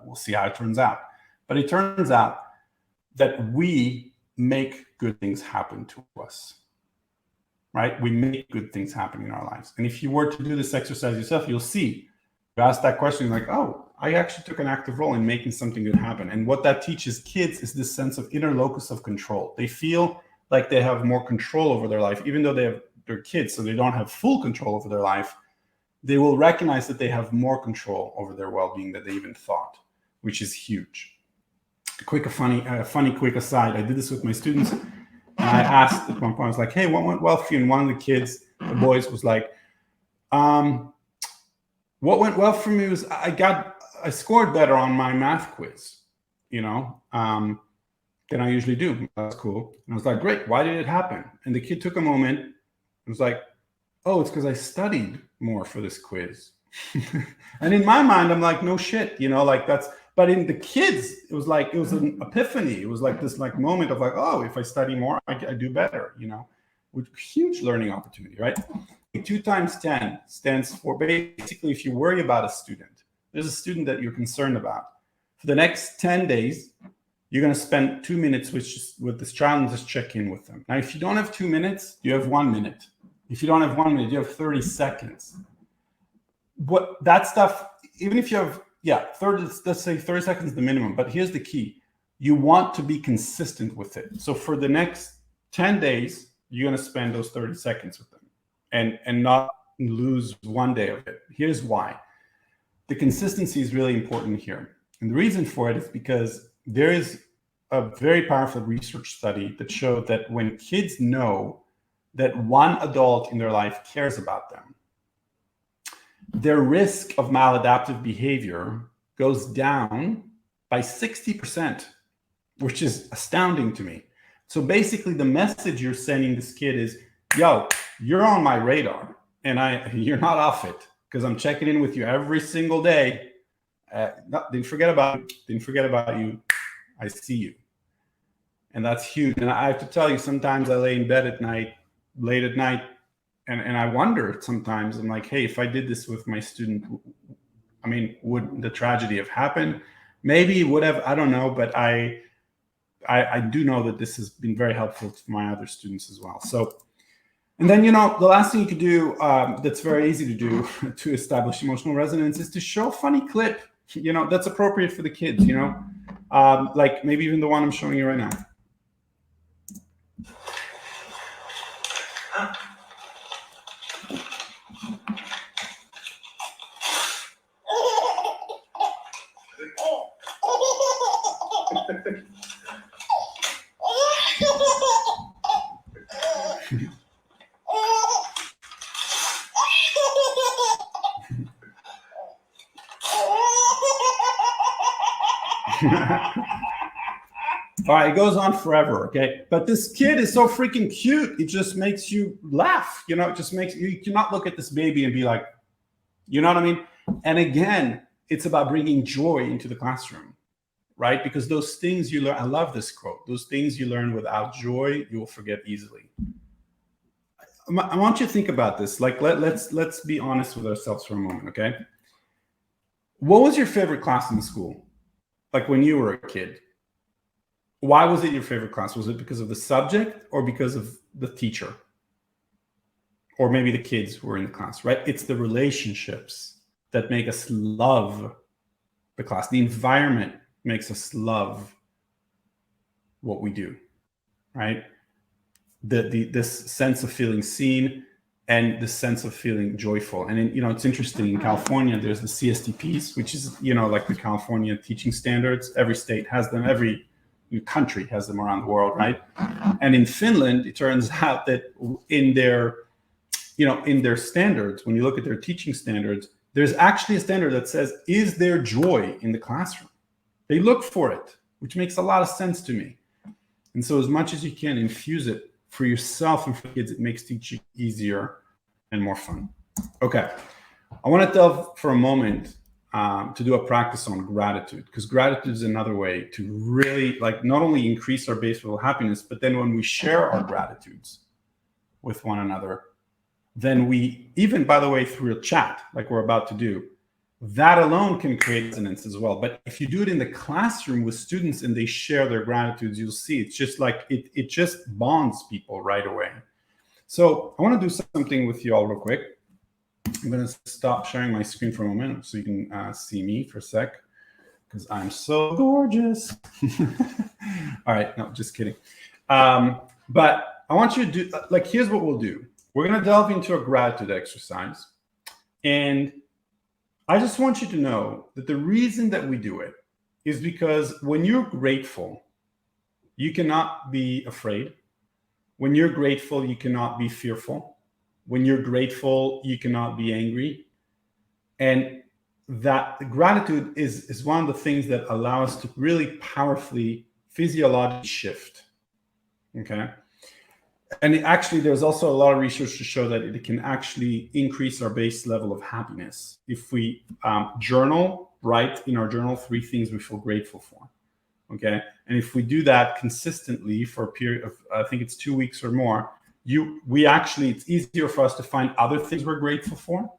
We'll see how it turns out. But it turns out that we make good things happen to us, right? We make good things happen in our lives. And if you were to do this exercise yourself, you'll see. You ask that question, like, oh, I actually took an active role in making something good happen. And what that teaches kids is this sense of inner locus of control. They feel like they have more control over their life, even though they're kids, so they don't have full control over their life. They will recognize that they have more control over their well-being than they even thought, which is huge. A funny quick aside. I did this with my students, and I asked at one point, I was like, hey, what went well for you? And one of the kids, the boys, was like, what went well for me was I scored better on my math quiz, than I usually do. That's cool. And I was like, great, why did it happen? And the kid took a moment and was like, oh, it's because I studied more for this quiz. And in my mind, I'm like, no shit, but in the kids, it was an epiphany. It was like this moment of like, oh, if I study more, I do better, with huge learning opportunity, right? 2 times 10 stands for basically, if you worry about a student, there's a student that you're concerned about. For the next 10 days, you're going to spend 2 minutes with this child and just check in with them. Now, if you don't have 2 minutes, you have 1 minute. If you don't have 1 minute, you have 30 seconds. What that stuff, even if you have, let's say 30 seconds is the minimum, but here's the key. You want to be consistent with it. So for the next 10 days, you're going to spend those 30 seconds with them and not lose 1 day of it. Here's why. The consistency is really important here. And the reason for it is because there is a very powerful research study that showed that when kids know that one adult in their life cares about them, their risk of maladaptive behavior goes down by 60%, which is astounding to me. So basically the message you're sending this kid is, yo, you're on my radar and you're not off it because I'm checking in with you every single day. Didn't forget about you. I see you. And that's huge. And I have to tell you, sometimes I lay in bed at night, late at night, and I wonder sometimes, I'm like, hey, if I did this with my student, I mean, would the tragedy have happened? Maybe it would have, I don't know, but I do know that this has been very helpful to my other students as well. So, and then, the last thing you could do that's very easy to do to establish emotional resonance is to show a funny clip, that's appropriate for the kids, like maybe even the one I'm showing you right now. All right, it goes on forever, okay? But this kid is so freaking cute. It just makes you laugh, it just makes you cannot look at this baby and be like, you know what I mean? And again, it's about bringing joy into the classroom, right? Because those things you learn, I love this quote, those things you learn without joy, you will forget easily. I want you to think about this. Like, let's be honest with ourselves for a moment, okay? What was your favorite class in school? Like when you were a kid? Why was it your favorite class? Was it because of the subject or because of the teacher? Or maybe the kids who were in the class, right? It's the relationships that make us love the class. The environment makes us love what we do, right? This sense of feeling seen and the sense of feeling joyful. And it's interesting, in California, there's the CSTPs, which is, like the California teaching standards. Every state has them, every country has them around the world, right? And in Finland, it turns out that in their standards, when you look at their teaching standards, there's actually a standard that says, is there joy in the classroom? They look for it, which makes a lot of sense to me. And so as much as you can infuse it for yourself and for kids, it makes teaching easier and more fun. Okay, I want to delve for a moment to do a practice on gratitude, because gratitude is another way to really not only increase our base level happiness, but then when we share our gratitudes with one another, then we, even by the way, through a chat like we're about to do, that alone can create resonance as well. But if you do it in the classroom with students and they share their gratitudes, you'll see it's just like it just bonds people right away. So I want to do something with you all real quick. I'm going to stop sharing my screen for a moment so you can see me for a sec, because I'm so gorgeous. All right, no, just kidding. But I want you to do, here's what we'll do. We're going to delve into a gratitude exercise. And I just want you to know that the reason that we do it is because when you're grateful, you cannot be afraid. When you're grateful, you cannot be fearful. When you're grateful, you cannot be angry. And that gratitude is one of the things that allow us to really powerfully physiologically shift. Okay. And actually, there's also a lot of research to show that it can actually increase our base level of happiness. If we write in our journal 3 things we feel grateful for. Okay. And if we do that consistently for a period of, I think it's 2 weeks or more, it's easier for us to find other things we're grateful for.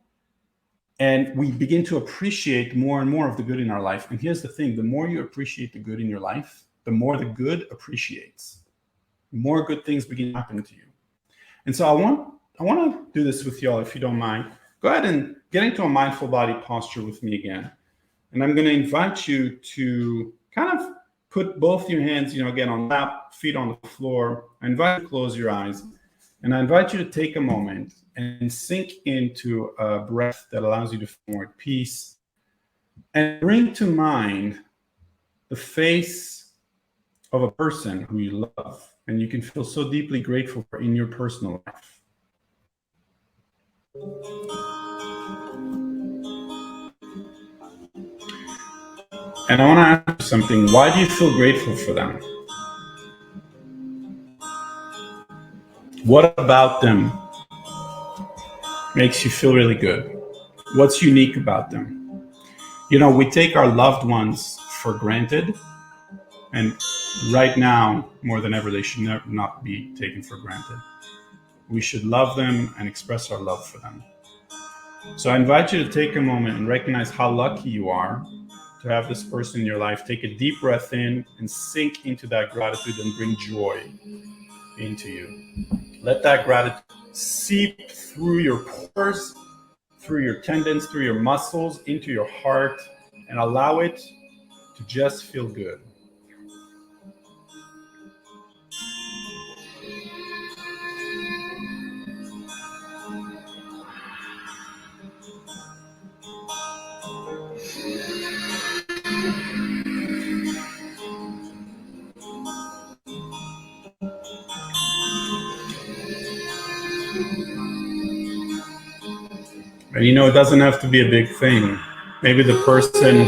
And we begin to appreciate more and more of the good in our life. And here's the thing, the more you appreciate the good in your life, the more the good appreciates. More good things begin to happen to you. And so I want to do this with y'all, if you don't mind. Go ahead and get into a mindful body posture with me again. And I'm going to invite you to kind of put both your hands, again, on lap, feet on the floor. I invite you to close your eyes. And I invite you to take a moment and sink into a breath that allows you to feel more at peace. And bring to mind the face of a person who you love and you can feel so deeply grateful for in your personal life. And I want to ask you something. Why do you feel grateful for them? What about them makes you feel really good? What's unique about them? We take our loved ones for granted, And right now, more than ever, they should not be taken for granted. We should love them and express our love for them. So I invite you to take a moment and recognize how lucky you are to have this person in your life. Take a deep breath in and sink into that gratitude and bring joy into you. Let that gratitude seep through your pores, through your tendons, through your muscles, into your heart, and allow it to just feel good. And it doesn't have to be a big thing. Maybe the person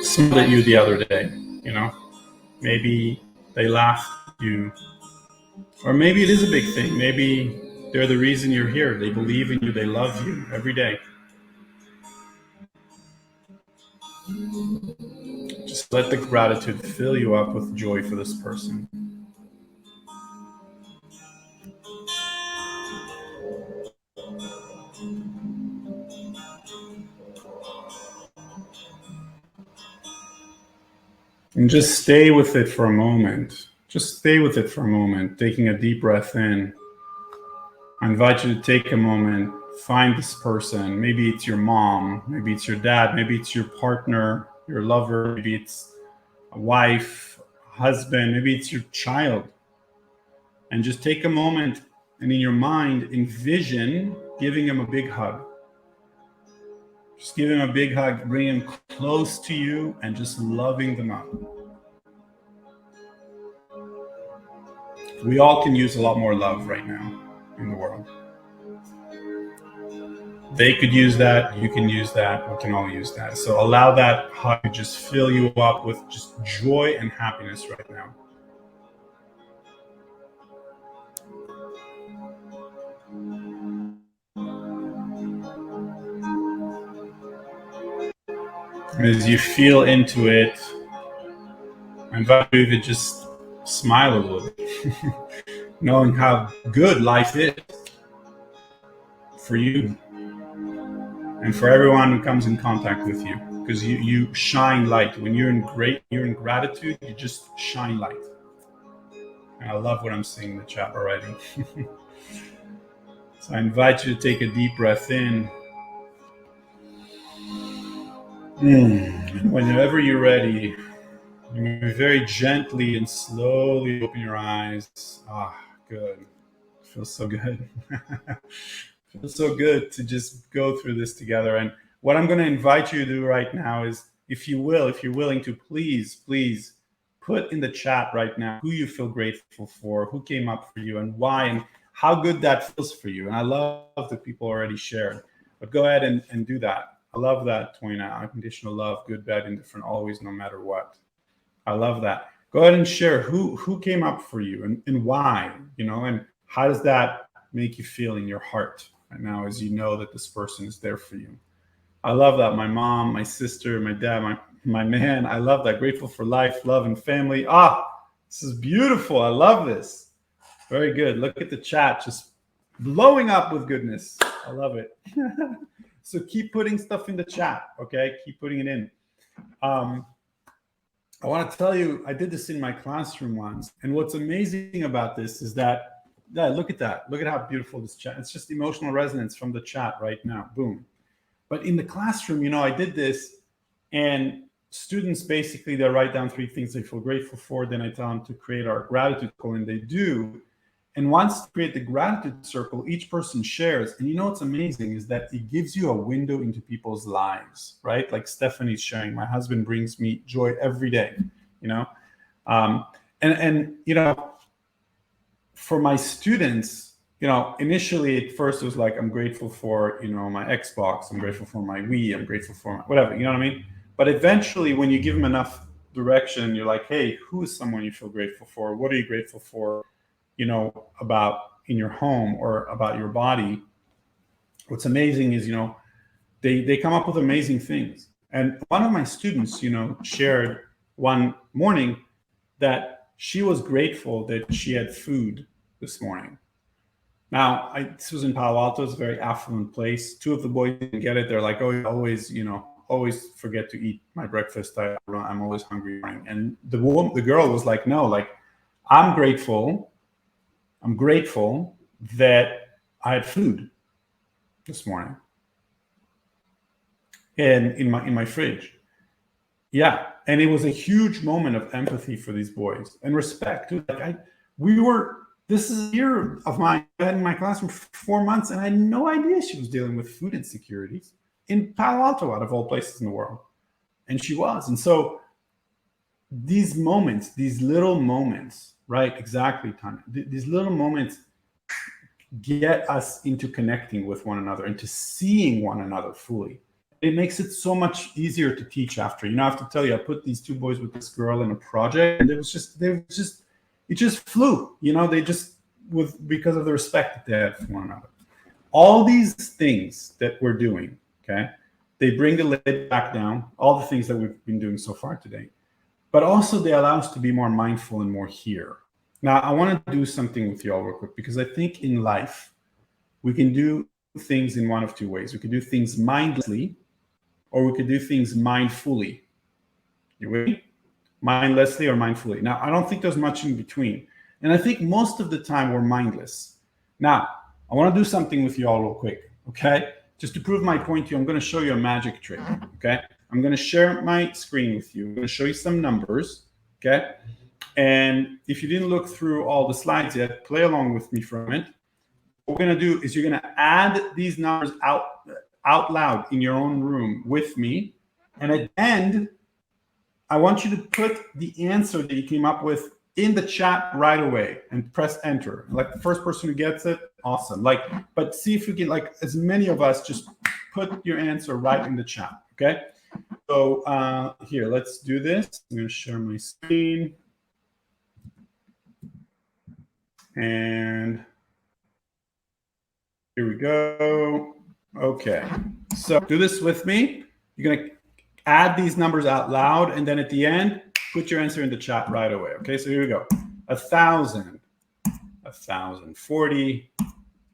smiled at you the other day, maybe they laughed at you, or maybe it is a big thing. Maybe they're the reason you're here. They believe in you, they love you every day. Just let the gratitude fill you up with joy for this person. And just stay with it for a moment. Just stay with it for a moment, taking a deep breath in. I invite you to take a moment, find this person. Maybe it's your mom, maybe it's your dad, maybe it's your partner, your lover, maybe it's a wife, husband, maybe it's your child. And just take a moment and in your mind, envision giving him a big hug. Just give him a big hug, bring him close to you, and just loving them up. We all can use a lot more love right now in the world. They could use that, you can use that, we can all use that. So allow that hug to just fill you up with just joy and happiness right now. And as you feel into it, I invite you to just smile a little bit, knowing how good life is for you and for everyone who comes in contact with you, because you shine light. When you're in gratitude, you just shine light. And I love what I'm seeing in the chat already. So I invite you to take a deep breath in. And whenever you're ready, you very gently and slowly open your eyes. Good. Feels so good. Feels so good to just go through this together. And what I'm going to invite you to do right now is, if you're willing to, please put in the chat right now who you feel grateful for, who came up for you, and why, and how good that feels for you. And I love that people already shared. But go ahead and do that. I love that, Toina. Unconditional love, good, bad, indifferent, always, no matter what. I love that. Go ahead and share who came up for you and why, and how does that make you feel in your heart right now as you know that this person is there for you. I love that. My mom, my sister, my dad, my man. I love that. Grateful for life, love, and family. This is beautiful. I love this. Very good. Look at the chat, just blowing up with goodness. I love it. So keep putting stuff in the chat, okay? Keep putting it in. I want to tell you, I did this in my classroom once. And what's amazing about this is that, look at that. Look at how beautiful this chat. It's just emotional resonance from the chat right now. Boom. But in the classroom, I did this, and students basically, they write down 3 things they feel grateful for. Then I tell them to create our gratitude circle, and they do. And once you create the gratitude circle, each person shares. And what's amazing is that it gives you a window into people's lives, right? Like Stephanie's sharing, my husband brings me joy every day, for my students, initially at first it was like, I'm grateful for, my Xbox, I'm grateful for my Wii, I'm grateful for whatever, you know what I mean? But eventually when you give them enough direction, you're like, hey, who is someone you feel grateful for? What are you grateful for, about in your home or about your body? What's amazing is, they come up with amazing things. And one of my students, shared one morning that she was grateful that she had food this morning. Now, this was in Palo Alto. It's a very affluent place. Two of the boys didn't get it. They're like, oh, I always, always forget to eat my breakfast. I'm always hungry. And the girl was like, no, like, I'm grateful that I had food this morning and in my fridge. Yeah. And it was a huge moment of empathy for these boys and respect. Like this is a year of mine. I had in my classroom for 4 months, and I had no idea she was dealing with food insecurities in Palo Alto, out of all places in the world. And she was. And so these moments, these little moments, right? Exactly, Tanya. These little moments get us into connecting with one another, into seeing one another fully. It makes it so much easier to teach after. I have to tell you, I put these two boys with this girl in a project, and it just flew. Because of the respect that they have for one another. All these things that we're doing, okay, they bring the lid back down, all the things that we've been doing so far today. But also they allow us to be more mindful and more here. Now, I want to do something with you all real quick, because I think in life, we can do things in one of two ways. We could do things mindlessly, or we could do things mindfully. You with me? Mindlessly or mindfully. Now, I don't think there's much in between. And I think most of the time we're mindless. Now, I want to do something with you all real quick, okay? Just to prove my point to you, I'm going to show you a magic trick, okay? I'm going to share my screen with you. I'm going to show you some numbers, okay? And if you didn't look through all the slides yet, play along with me for a minute. What we're going to do is you're going to add these numbers out loud in your own room with me. And at the end, I want you to put the answer that you came up with in the chat right away and press enter. Like the first person who gets it, awesome. But see if you can, as many of us, just put your answer right in the chat, okay? So here, let's do this. I'm going to share my screen. And here we go. Okay, so do this with me. You're going to add these numbers out loud, and then at the end, put your answer in the chat right away. Okay, so here we go. 1,000, 1,040,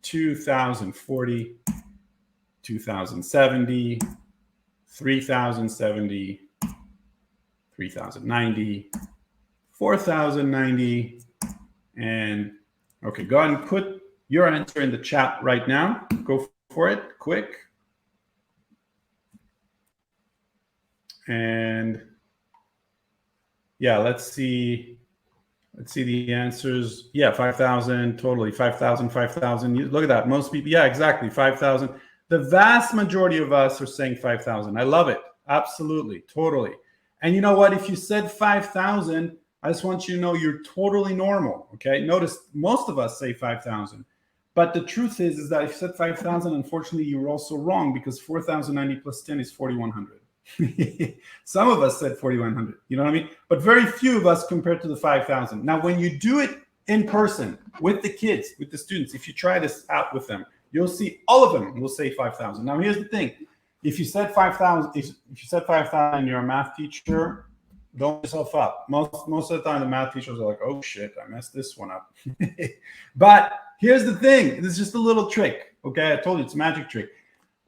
2,040, 2,070, 3,070, 3,090, 4,090, and okay, go ahead and put your answer in the chat right now. Go for it, quick. And yeah, let's see the answers. Yeah, 5,000, totally. 5,000, 5,000. Look at that. Most people, yeah, exactly. 5,000. The vast majority of us are saying 5,000. I love it. Absolutely. Totally. And you know what? If you said 5,000, I just want you to know you're totally normal. Okay. Notice most of us say 5,000. But the truth is that if you said 5,000, unfortunately, you were also wrong, because 4,090 plus 10 is 4,100. Some of us said 4,100, you know what I mean? But very few of us compared to the 5,000. Now, when you do it in person with the kids, with the students, if you try this out with them, you'll see all of them will say 5,000. Now, here's the thing. If you said 5,000, if you said 5,000 and you're a math teacher, don't yourself up. Most of the time, the math teachers are like, oh, shit, I messed this one up. But here's the thing. This is just a little trick, okay? I told you, it's a magic trick.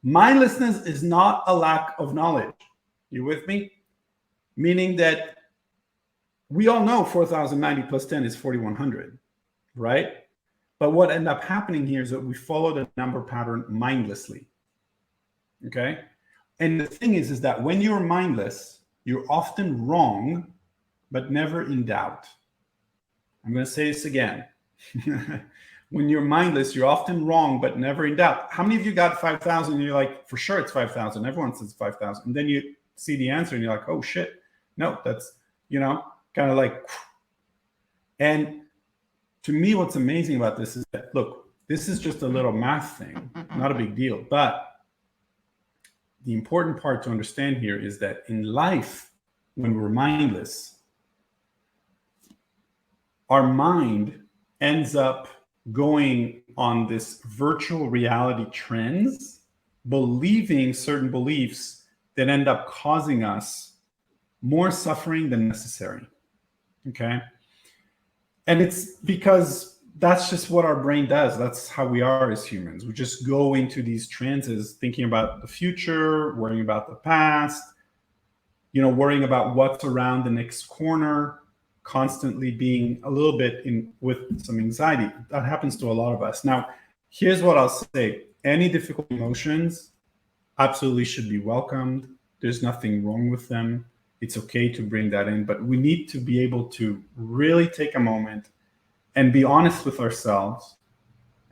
Mindlessness is not a lack of knowledge. You with me? Meaning that we all know 4,090 plus 10 is 4,100, right? But what ended up happening here is that we followed a number pattern mindlessly, okay? And the thing is that when you're mindless, you're often wrong, but never in doubt. I'm going to say this again. When you're mindless, you're often wrong, but never in doubt. How many of you got 5,000 and you're like, for sure it's 5,000. Everyone says 5,000. And then you see the answer and you're like, oh shit, no, that's, kind of like, and to me, what's amazing about this is that, look, this is just a little math thing, not a big deal. But the important part to understand here is that in life, when we're mindless, our mind ends up going on this virtual reality trends, believing certain beliefs that end up causing us more suffering than necessary. Okay. And it's because that's just what our brain does. That's how we are as humans. We just go into these trances thinking about the future, worrying about the past, worrying about what's around the next corner, constantly being a little bit in with some anxiety. That happens to a lot of us. Now, here's what I'll say. Any difficult emotions absolutely should be welcomed. There's nothing wrong with them. It's okay to bring that in, but we need to be able to really take a moment and be honest with ourselves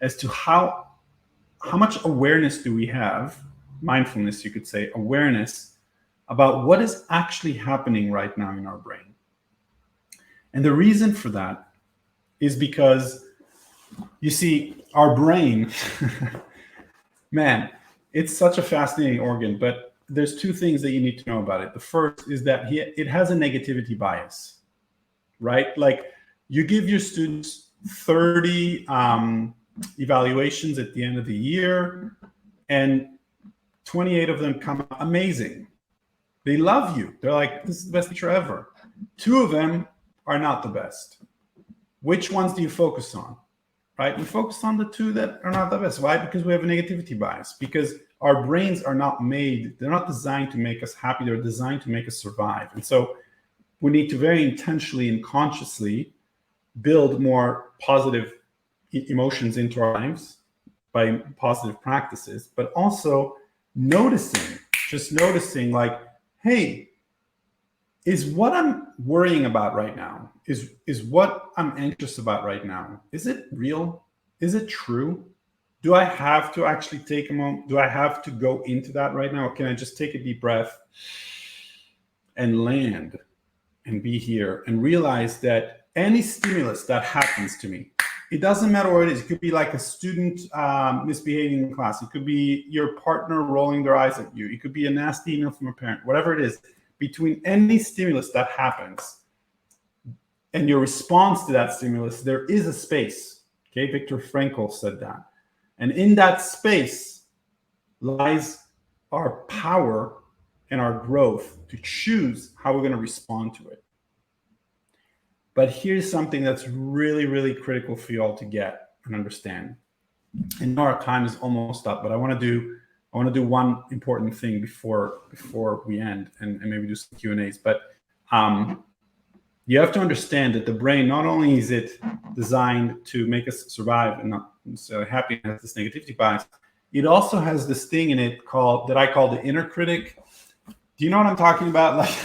as to how much awareness do we have, mindfulness, you could say, awareness about what is actually happening right now in our brain. And the reason for that is because, you see, our brain, man, it's such a fascinating organ, but there's two things that you need to know about it. The first is that it has a negativity bias, right? Like, you give your students 30 evaluations at the end of the year, and 28 of them come out amazing. They love you. They're like, this is the best teacher ever. 2 of them are not the best. Which ones do you focus on? Right? We focus on the 2 that are not the best. Why? Because we have a negativity bias. Because our brains are not made, they're not designed to make us happy. They're designed to make us survive. And so we need to very intentionally and consciously build more positive emotions into our lives by positive practices, but also just noticing like, hey, is what I'm worrying about right now, is what I'm anxious about right now, is it real? Is it true? Do I have to actually take a moment? Do I have to go into that right now? Or can I just take a deep breath and land and be here and realize that any stimulus that happens to me, it doesn't matter what it is. It could be like a student misbehaving in class. It could be your partner rolling their eyes at you. It could be a nasty email from a parent, whatever it is. Between any stimulus that happens and your response to that stimulus, there is a space. Okay, Viktor Frankl said that. And in that space lies our power and our growth to choose how we're going to respond to it. But here's something that's really, really critical for you all to get and understand. And our time is almost up, but I want to do one important thing before we end and maybe do some Q&As. But you have to understand that the brain, not only is it designed to make us survive and not necessarily happy, and has this negativity bias, it also has this thing in it that I call the inner critic. Do you know what I'm talking about? Like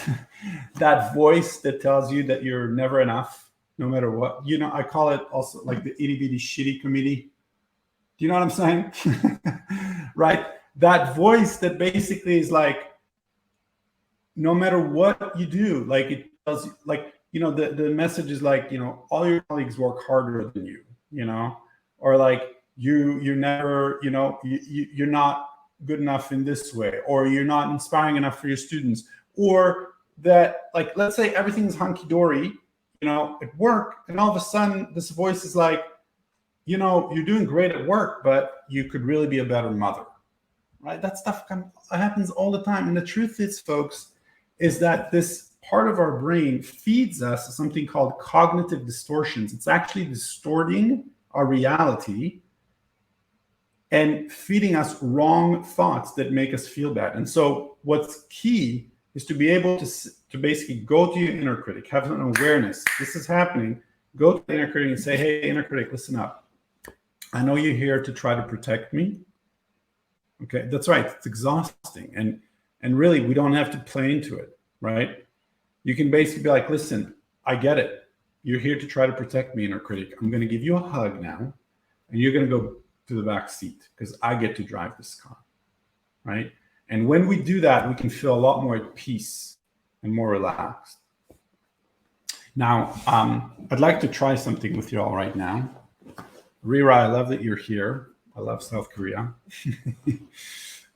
that voice that tells you that you're never enough, no matter what. I call it also like the itty bitty shitty committee. Do you know what I'm saying? Right? That voice that basically is like, no matter what you do, like it tells you, like, the message is like, all your colleagues work harder than you, or like you're never, you're not good enough in this way, or you're not inspiring enough for your students, or that, like, let's say everything's hunky-dory, at work, and all of a sudden this voice is like, you're doing great at work, but you could really be a better mother, right? That stuff happens all the time. And the truth is, folks, is that this part of our brain feeds us something called cognitive distortions. It's actually distorting our reality and feeding us wrong thoughts that make us feel bad. And so what's key is to be able to basically go to your inner critic, have an awareness. This is happening. Go to the inner critic and say, hey, inner critic, listen up. I know you're here to try to protect me. Okay, that's right. It's exhausting. And really, we don't have to play into it, right? You can basically be like, listen, I get it. You're here to try to protect me, inner critic. I'm going to give you a hug now, and you're going to go to the back seat because I get to drive this car, right? And when we do that, we can feel a lot more at peace and more relaxed. Now, I'd like to try something with you all right now. Rira, I love that you're here. I love South Korea.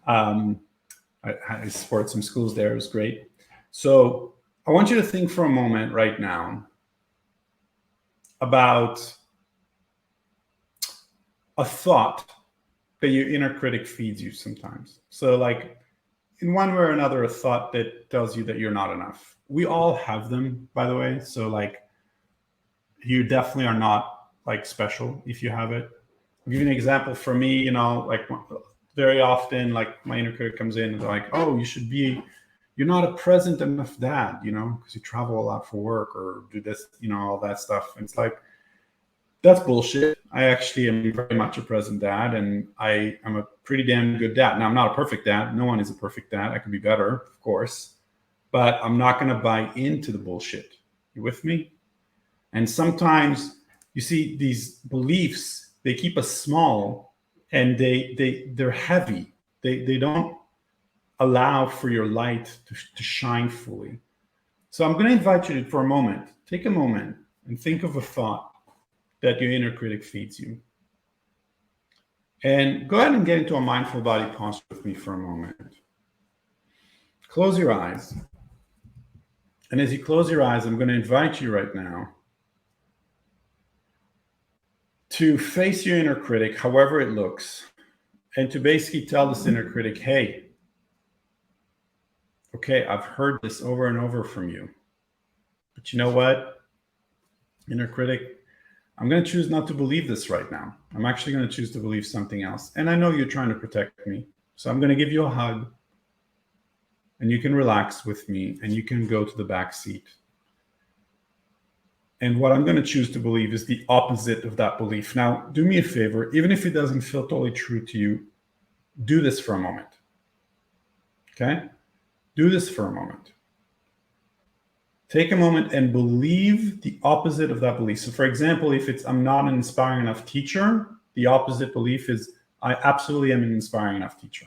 I support some schools there. It was great. So I want you to think for a moment right now about a thought that your inner critic feeds you sometimes. So like, in one way or another, a thought that tells you that you're not enough. We all have them, by the way. So like, you definitely are not like special if you have it. I'll give you an example. For me, you know, like very often, like my inner critic comes in and they're like, oh, you're not a present enough dad, you know, because you travel a lot for work or do this, you know, all that stuff. And it's like, that's bullshit. I actually am very much a present dad, and I am a pretty damn good dad. Now, I'm not a perfect dad. No one is a perfect dad. I could be better, of course, but I'm not going to buy into the bullshit. You with me? And sometimes you see these beliefs, they keep us small, and they're heavy. They don't allow for your light to shine fully. So I'm going to invite you to, for a moment, take a moment and think of a thought that your inner critic feeds you. And go ahead and get into a mindful body posture with me for a moment. Close your eyes. And as you close your eyes, I'm going to invite you right now to face your inner critic, however it looks, and to basically tell this inner critic, hey, okay, I've heard this over and over from you. But you know what, inner critic? I'm going to choose not to believe this right now. I'm actually going to choose to believe something else. And I know you're trying to protect me. So I'm going to give you a hug. And you can relax with me. And you can go to the back seat. And what I'm going to choose to believe is the opposite of that belief. Now, do me a favor. Even if it doesn't feel totally true to you, do this for a moment. Okay? Do this for a moment. Take a moment and believe the opposite of that belief. So for example, if it's I'm not an inspiring enough teacher, the opposite belief is I absolutely am an inspiring enough teacher.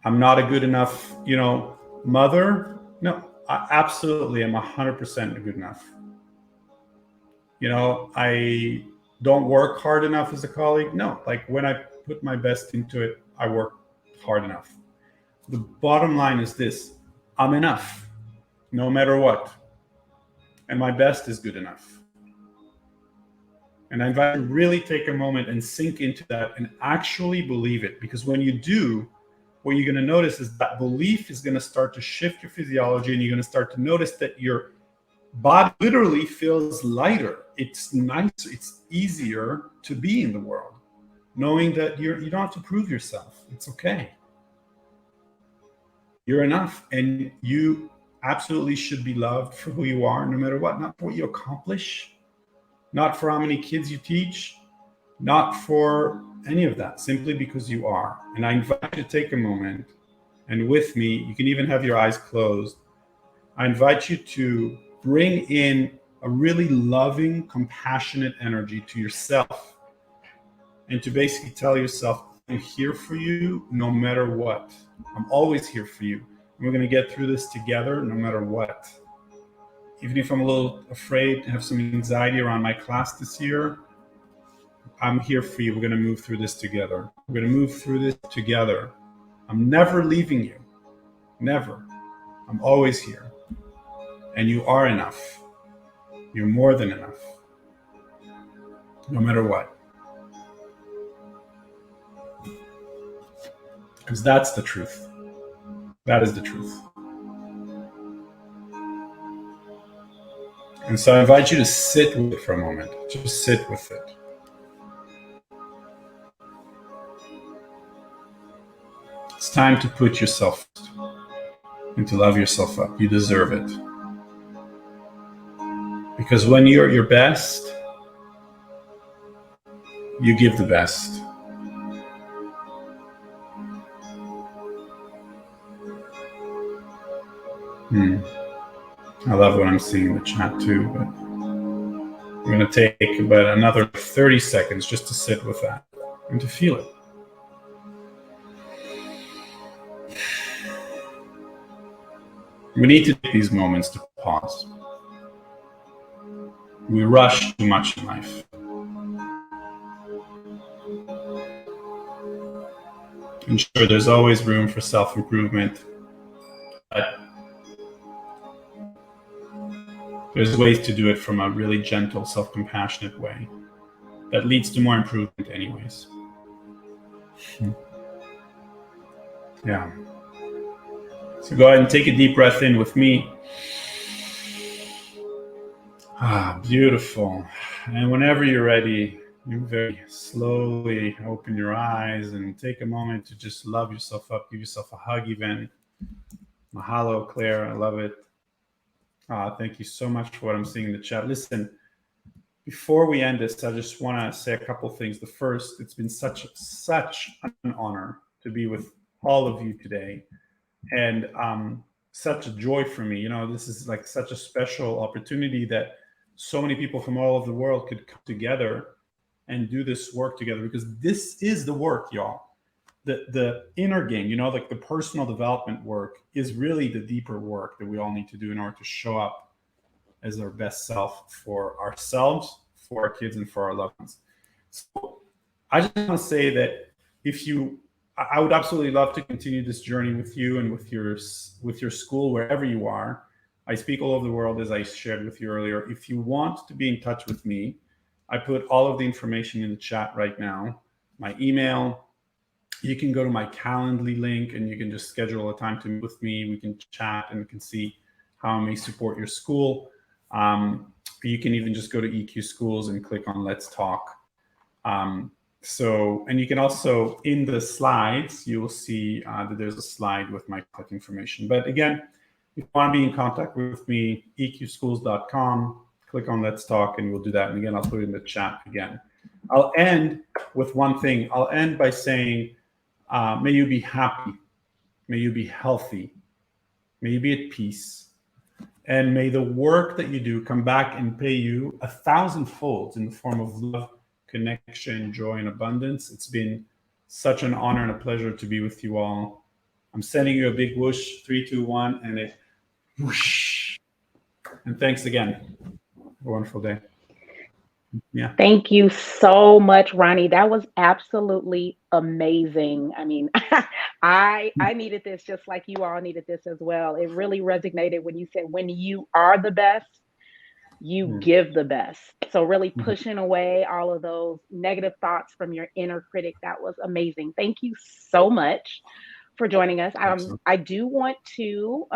I'm not a good enough, you know, mother. No, I absolutely am 100% good enough. You know, I don't work hard enough as a colleague. No, like when I put my best into it, I work hard enough. The bottom line is this: I'm enough. No matter what. And my best is good enough. And I invite you to really take a moment and sink into that and actually believe it. Because when you do, what you're going to notice is that belief is going to start to shift your physiology, and you're going to start to notice that your body literally feels lighter. It's nicer, it's easier to be in the world, knowing that you don't have to prove yourself. It's okay. You're enough, and you absolutely should be loved for who you are, no matter what. Not for what you accomplish, not for how many kids you teach, not for any of that, simply because you are. And I invite you to take a moment, and with me, you can even have your eyes closed. I invite you to bring in a really loving, compassionate energy to yourself, and to basically tell yourself, I'm here for you no matter what. I'm always here for you. We're going to get through this together no matter what. Even if I'm a little afraid, have some anxiety around my class this year, I'm here for you. We're going to move through this together. We're going to move through this together. I'm never leaving you. Never. I'm always here. And you are enough. You're more than enough. No matter what. Because that's the truth. That is the truth. And so I invite you to sit with it for a moment. Just sit with it. It's time to put yourself first and to love yourself up. You deserve it. Because when you're at your best, you give the best. I love what I'm seeing in the chat too, but I'm going to take about another 30 seconds just to sit with that and to feel it. We need to take these moments to pause. We rush too much in life. And sure, there's always room for self-improvement, but there's ways to do it from a really gentle, self-compassionate way that leads to more improvement anyways. Yeah. So go ahead and take a deep breath in with me. Ah, beautiful. And whenever you're ready, you very slowly open your eyes and take a moment to just love yourself up, give yourself a hug even. Mahalo, Claire. I love it. Thank you so much for what I'm seeing in the chat. Listen, before we end this, I just want to say a couple of things. The first, it's been such an honor to be with all of you today, and such a joy for me. You know, this is like such a special opportunity that so many people from all over the world could come together and do this work together, because this is the work, y'all. The inner game, you know, like the personal development work is really the deeper work that we all need to do in order to show up as our best self for ourselves, for our kids, and for our loved ones. So I just want to say that if you, I would absolutely love to continue this journey with you and with your school, wherever you are. I speak all over the world, as I shared with you earlier. If you want to be in touch with me, I put all of the information in the chat right now. My email. You can go to my Calendly link and you can just schedule a time to meet with me. We can chat and we can see how I may support your school. You can even just go to EQ Schools and click on Let's Talk. And you can also, in the slides, you will see that there's a slide with my contact information. But again, if you want to be in contact with me, eqschools.com, click on Let's Talk, and we'll do that. And again, I'll put it in the chat again. I'll end with one thing. I'll end by saying, may you be happy, may you be healthy, may you be at peace, and may the work that you do come back and pay you 1,000-fold in the form of love, connection, joy, and abundance. It's been such an honor and a pleasure to be with you all. I'm sending you a big whoosh, 3, 2, 1, and a whoosh. And thanks again. Have a wonderful day. Yeah. Thank you so much, Roni. That was absolutely amazing. I mean, I needed this just like you all needed this as well. It really resonated when you said, when you are the best, you give the best. So really pushing away all of those negative thoughts from your inner critic. That was amazing. Thank you so much for joining us. I do want to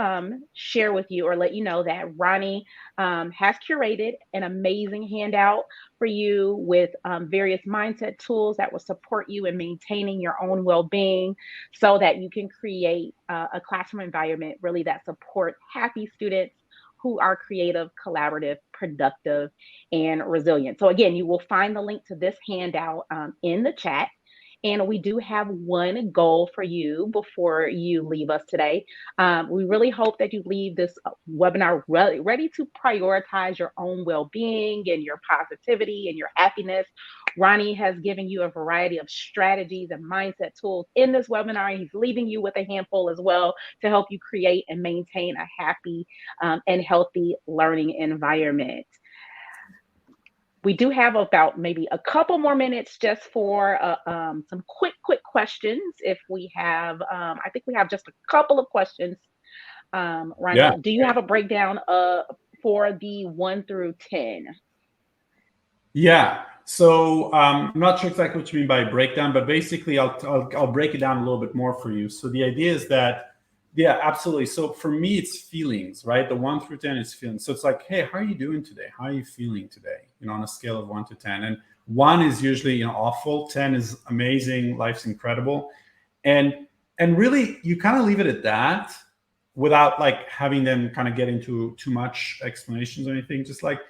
share with you or let you know that Roni has curated an amazing handout for you with various mindset tools that will support you in maintaining your own well-being so that you can create a classroom environment really that supports happy students who are creative, collaborative, productive, and resilient. So again, you will find the link to this handout in the chat. And we do have one goal for you before you leave us today. We really hope that you leave this webinar ready to prioritize your own well-being and your positivity and your happiness. Roni has given you a variety of strategies and mindset tools in this webinar. He's leaving you with a handful as well to help you create and maintain a happy and healthy learning environment. We do have about maybe a couple more minutes just for some quick questions. If we have, I think we have just a couple of questions. Roni, do you have a breakdown for the 1 through 10? Yeah. So I'm not sure exactly what you mean by breakdown, but basically I'll break it down a little bit more for you. So the idea is that, yeah, absolutely. So for me, it's feelings, right? The 1 through 10 is feelings. So it's like, hey, how are you doing today? How are you feeling today? You know, on a scale of 1 to 10. And 1 is usually, you know, awful. 10 is amazing. Life's incredible. And really, you kind of leave it at that without like having them kind of get into too much explanations or anything. Just like,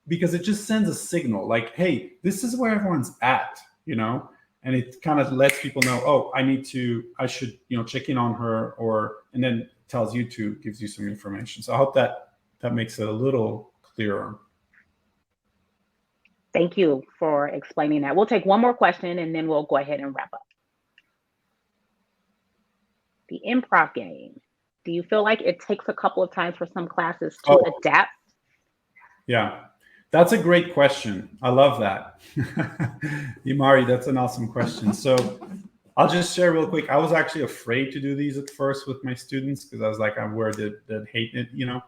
because it just sends a signal like, hey, this is where everyone's at, you know? And it kind of lets people know, oh, I should, you know, check in on her, and then tells you to, gives you some information. So I hope that makes it a little clearer. Thank you for explaining that. We'll take one more question and then we'll go ahead and wrap up. The improv game. Do you feel like it takes a couple of times for some classes to adapt? Yeah. That's a great question. I love that. Imari, that's an awesome question. So I'll just share real quick. I was actually afraid to do these at first with my students because I was like, I'm worried that hate it, you know.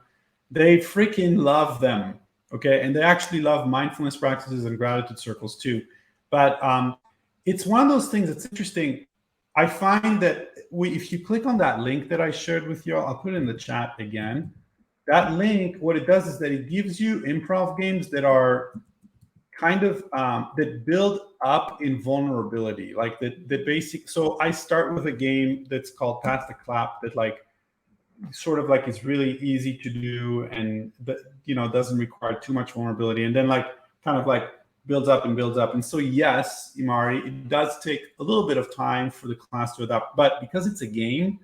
They freaking love them, okay? And they actually love mindfulness practices and gratitude circles too. But it's one of those things that's interesting. I find that if you click on that link that I shared with you, I'll put it in the chat again. That link, what it does is that it gives you improv games that are kind of that build up in vulnerability, like the basic. So I start with a game that's called Pass the Clap, that like sort of like is really easy to do, and doesn't require too much vulnerability, and then like kind of like builds up and builds up. And so yes, Imari, it does take a little bit of time for the class to adapt, but because it's a game,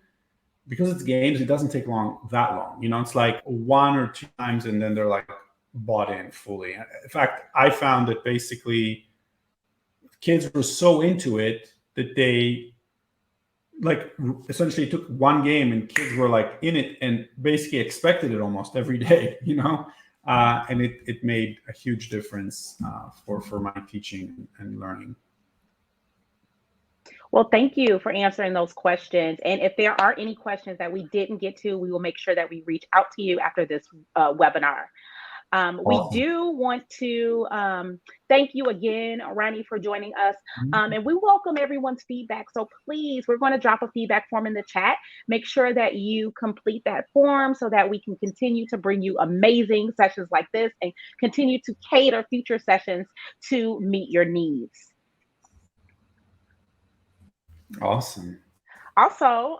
because it's games, it doesn't take that long. It's like 1 or 2 times and then they're like bought in fully. In fact, I found that basically kids were so into it that they like essentially took one game and kids were like in it and basically expected it almost every day, and it made a huge difference for my teaching and learning. Well, thank you for answering those questions. And if there are any questions that we didn't get to, we will make sure that we reach out to you after this webinar. We do want to thank you again, Roni, for joining us. And we welcome everyone's feedback. So please, we're going to drop a feedback form in the chat. Make sure that you complete that form so that we can continue to bring you amazing sessions like this and continue to cater future sessions to meet your needs. Awesome. Also,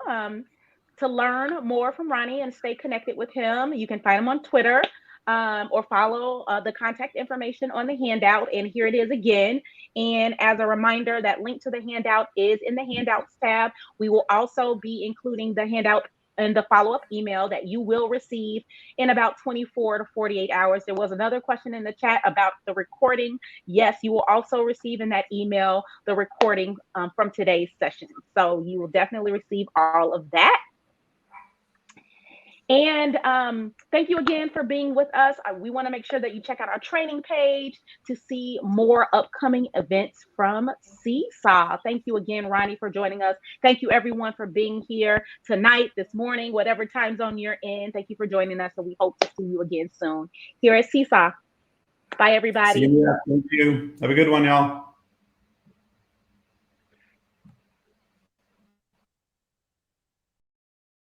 to learn more from Roni and stay connected with him, you can find him on Twitter or follow the contact information on the handout. And here it is again. And as a reminder, that link to the handout is in the handouts tab. We will also be including the handout and the follow-up email that you will receive in about 24 to 48 hours. There was another question in the chat about the recording. Yes, you will also receive in that email the recording from today's session. So you will definitely receive all of that. And thank you again for being with us. We want to make sure that you check out our training page to see more upcoming events from Seesaw. Thank you again, Roni, for joining us. Thank you, everyone, for being here tonight, this morning, whatever time zone you're in. Thank you for joining us, and we hope to see you again soon here at Seesaw. Bye, everybody. See you. Thank you. Have a good one, y'all.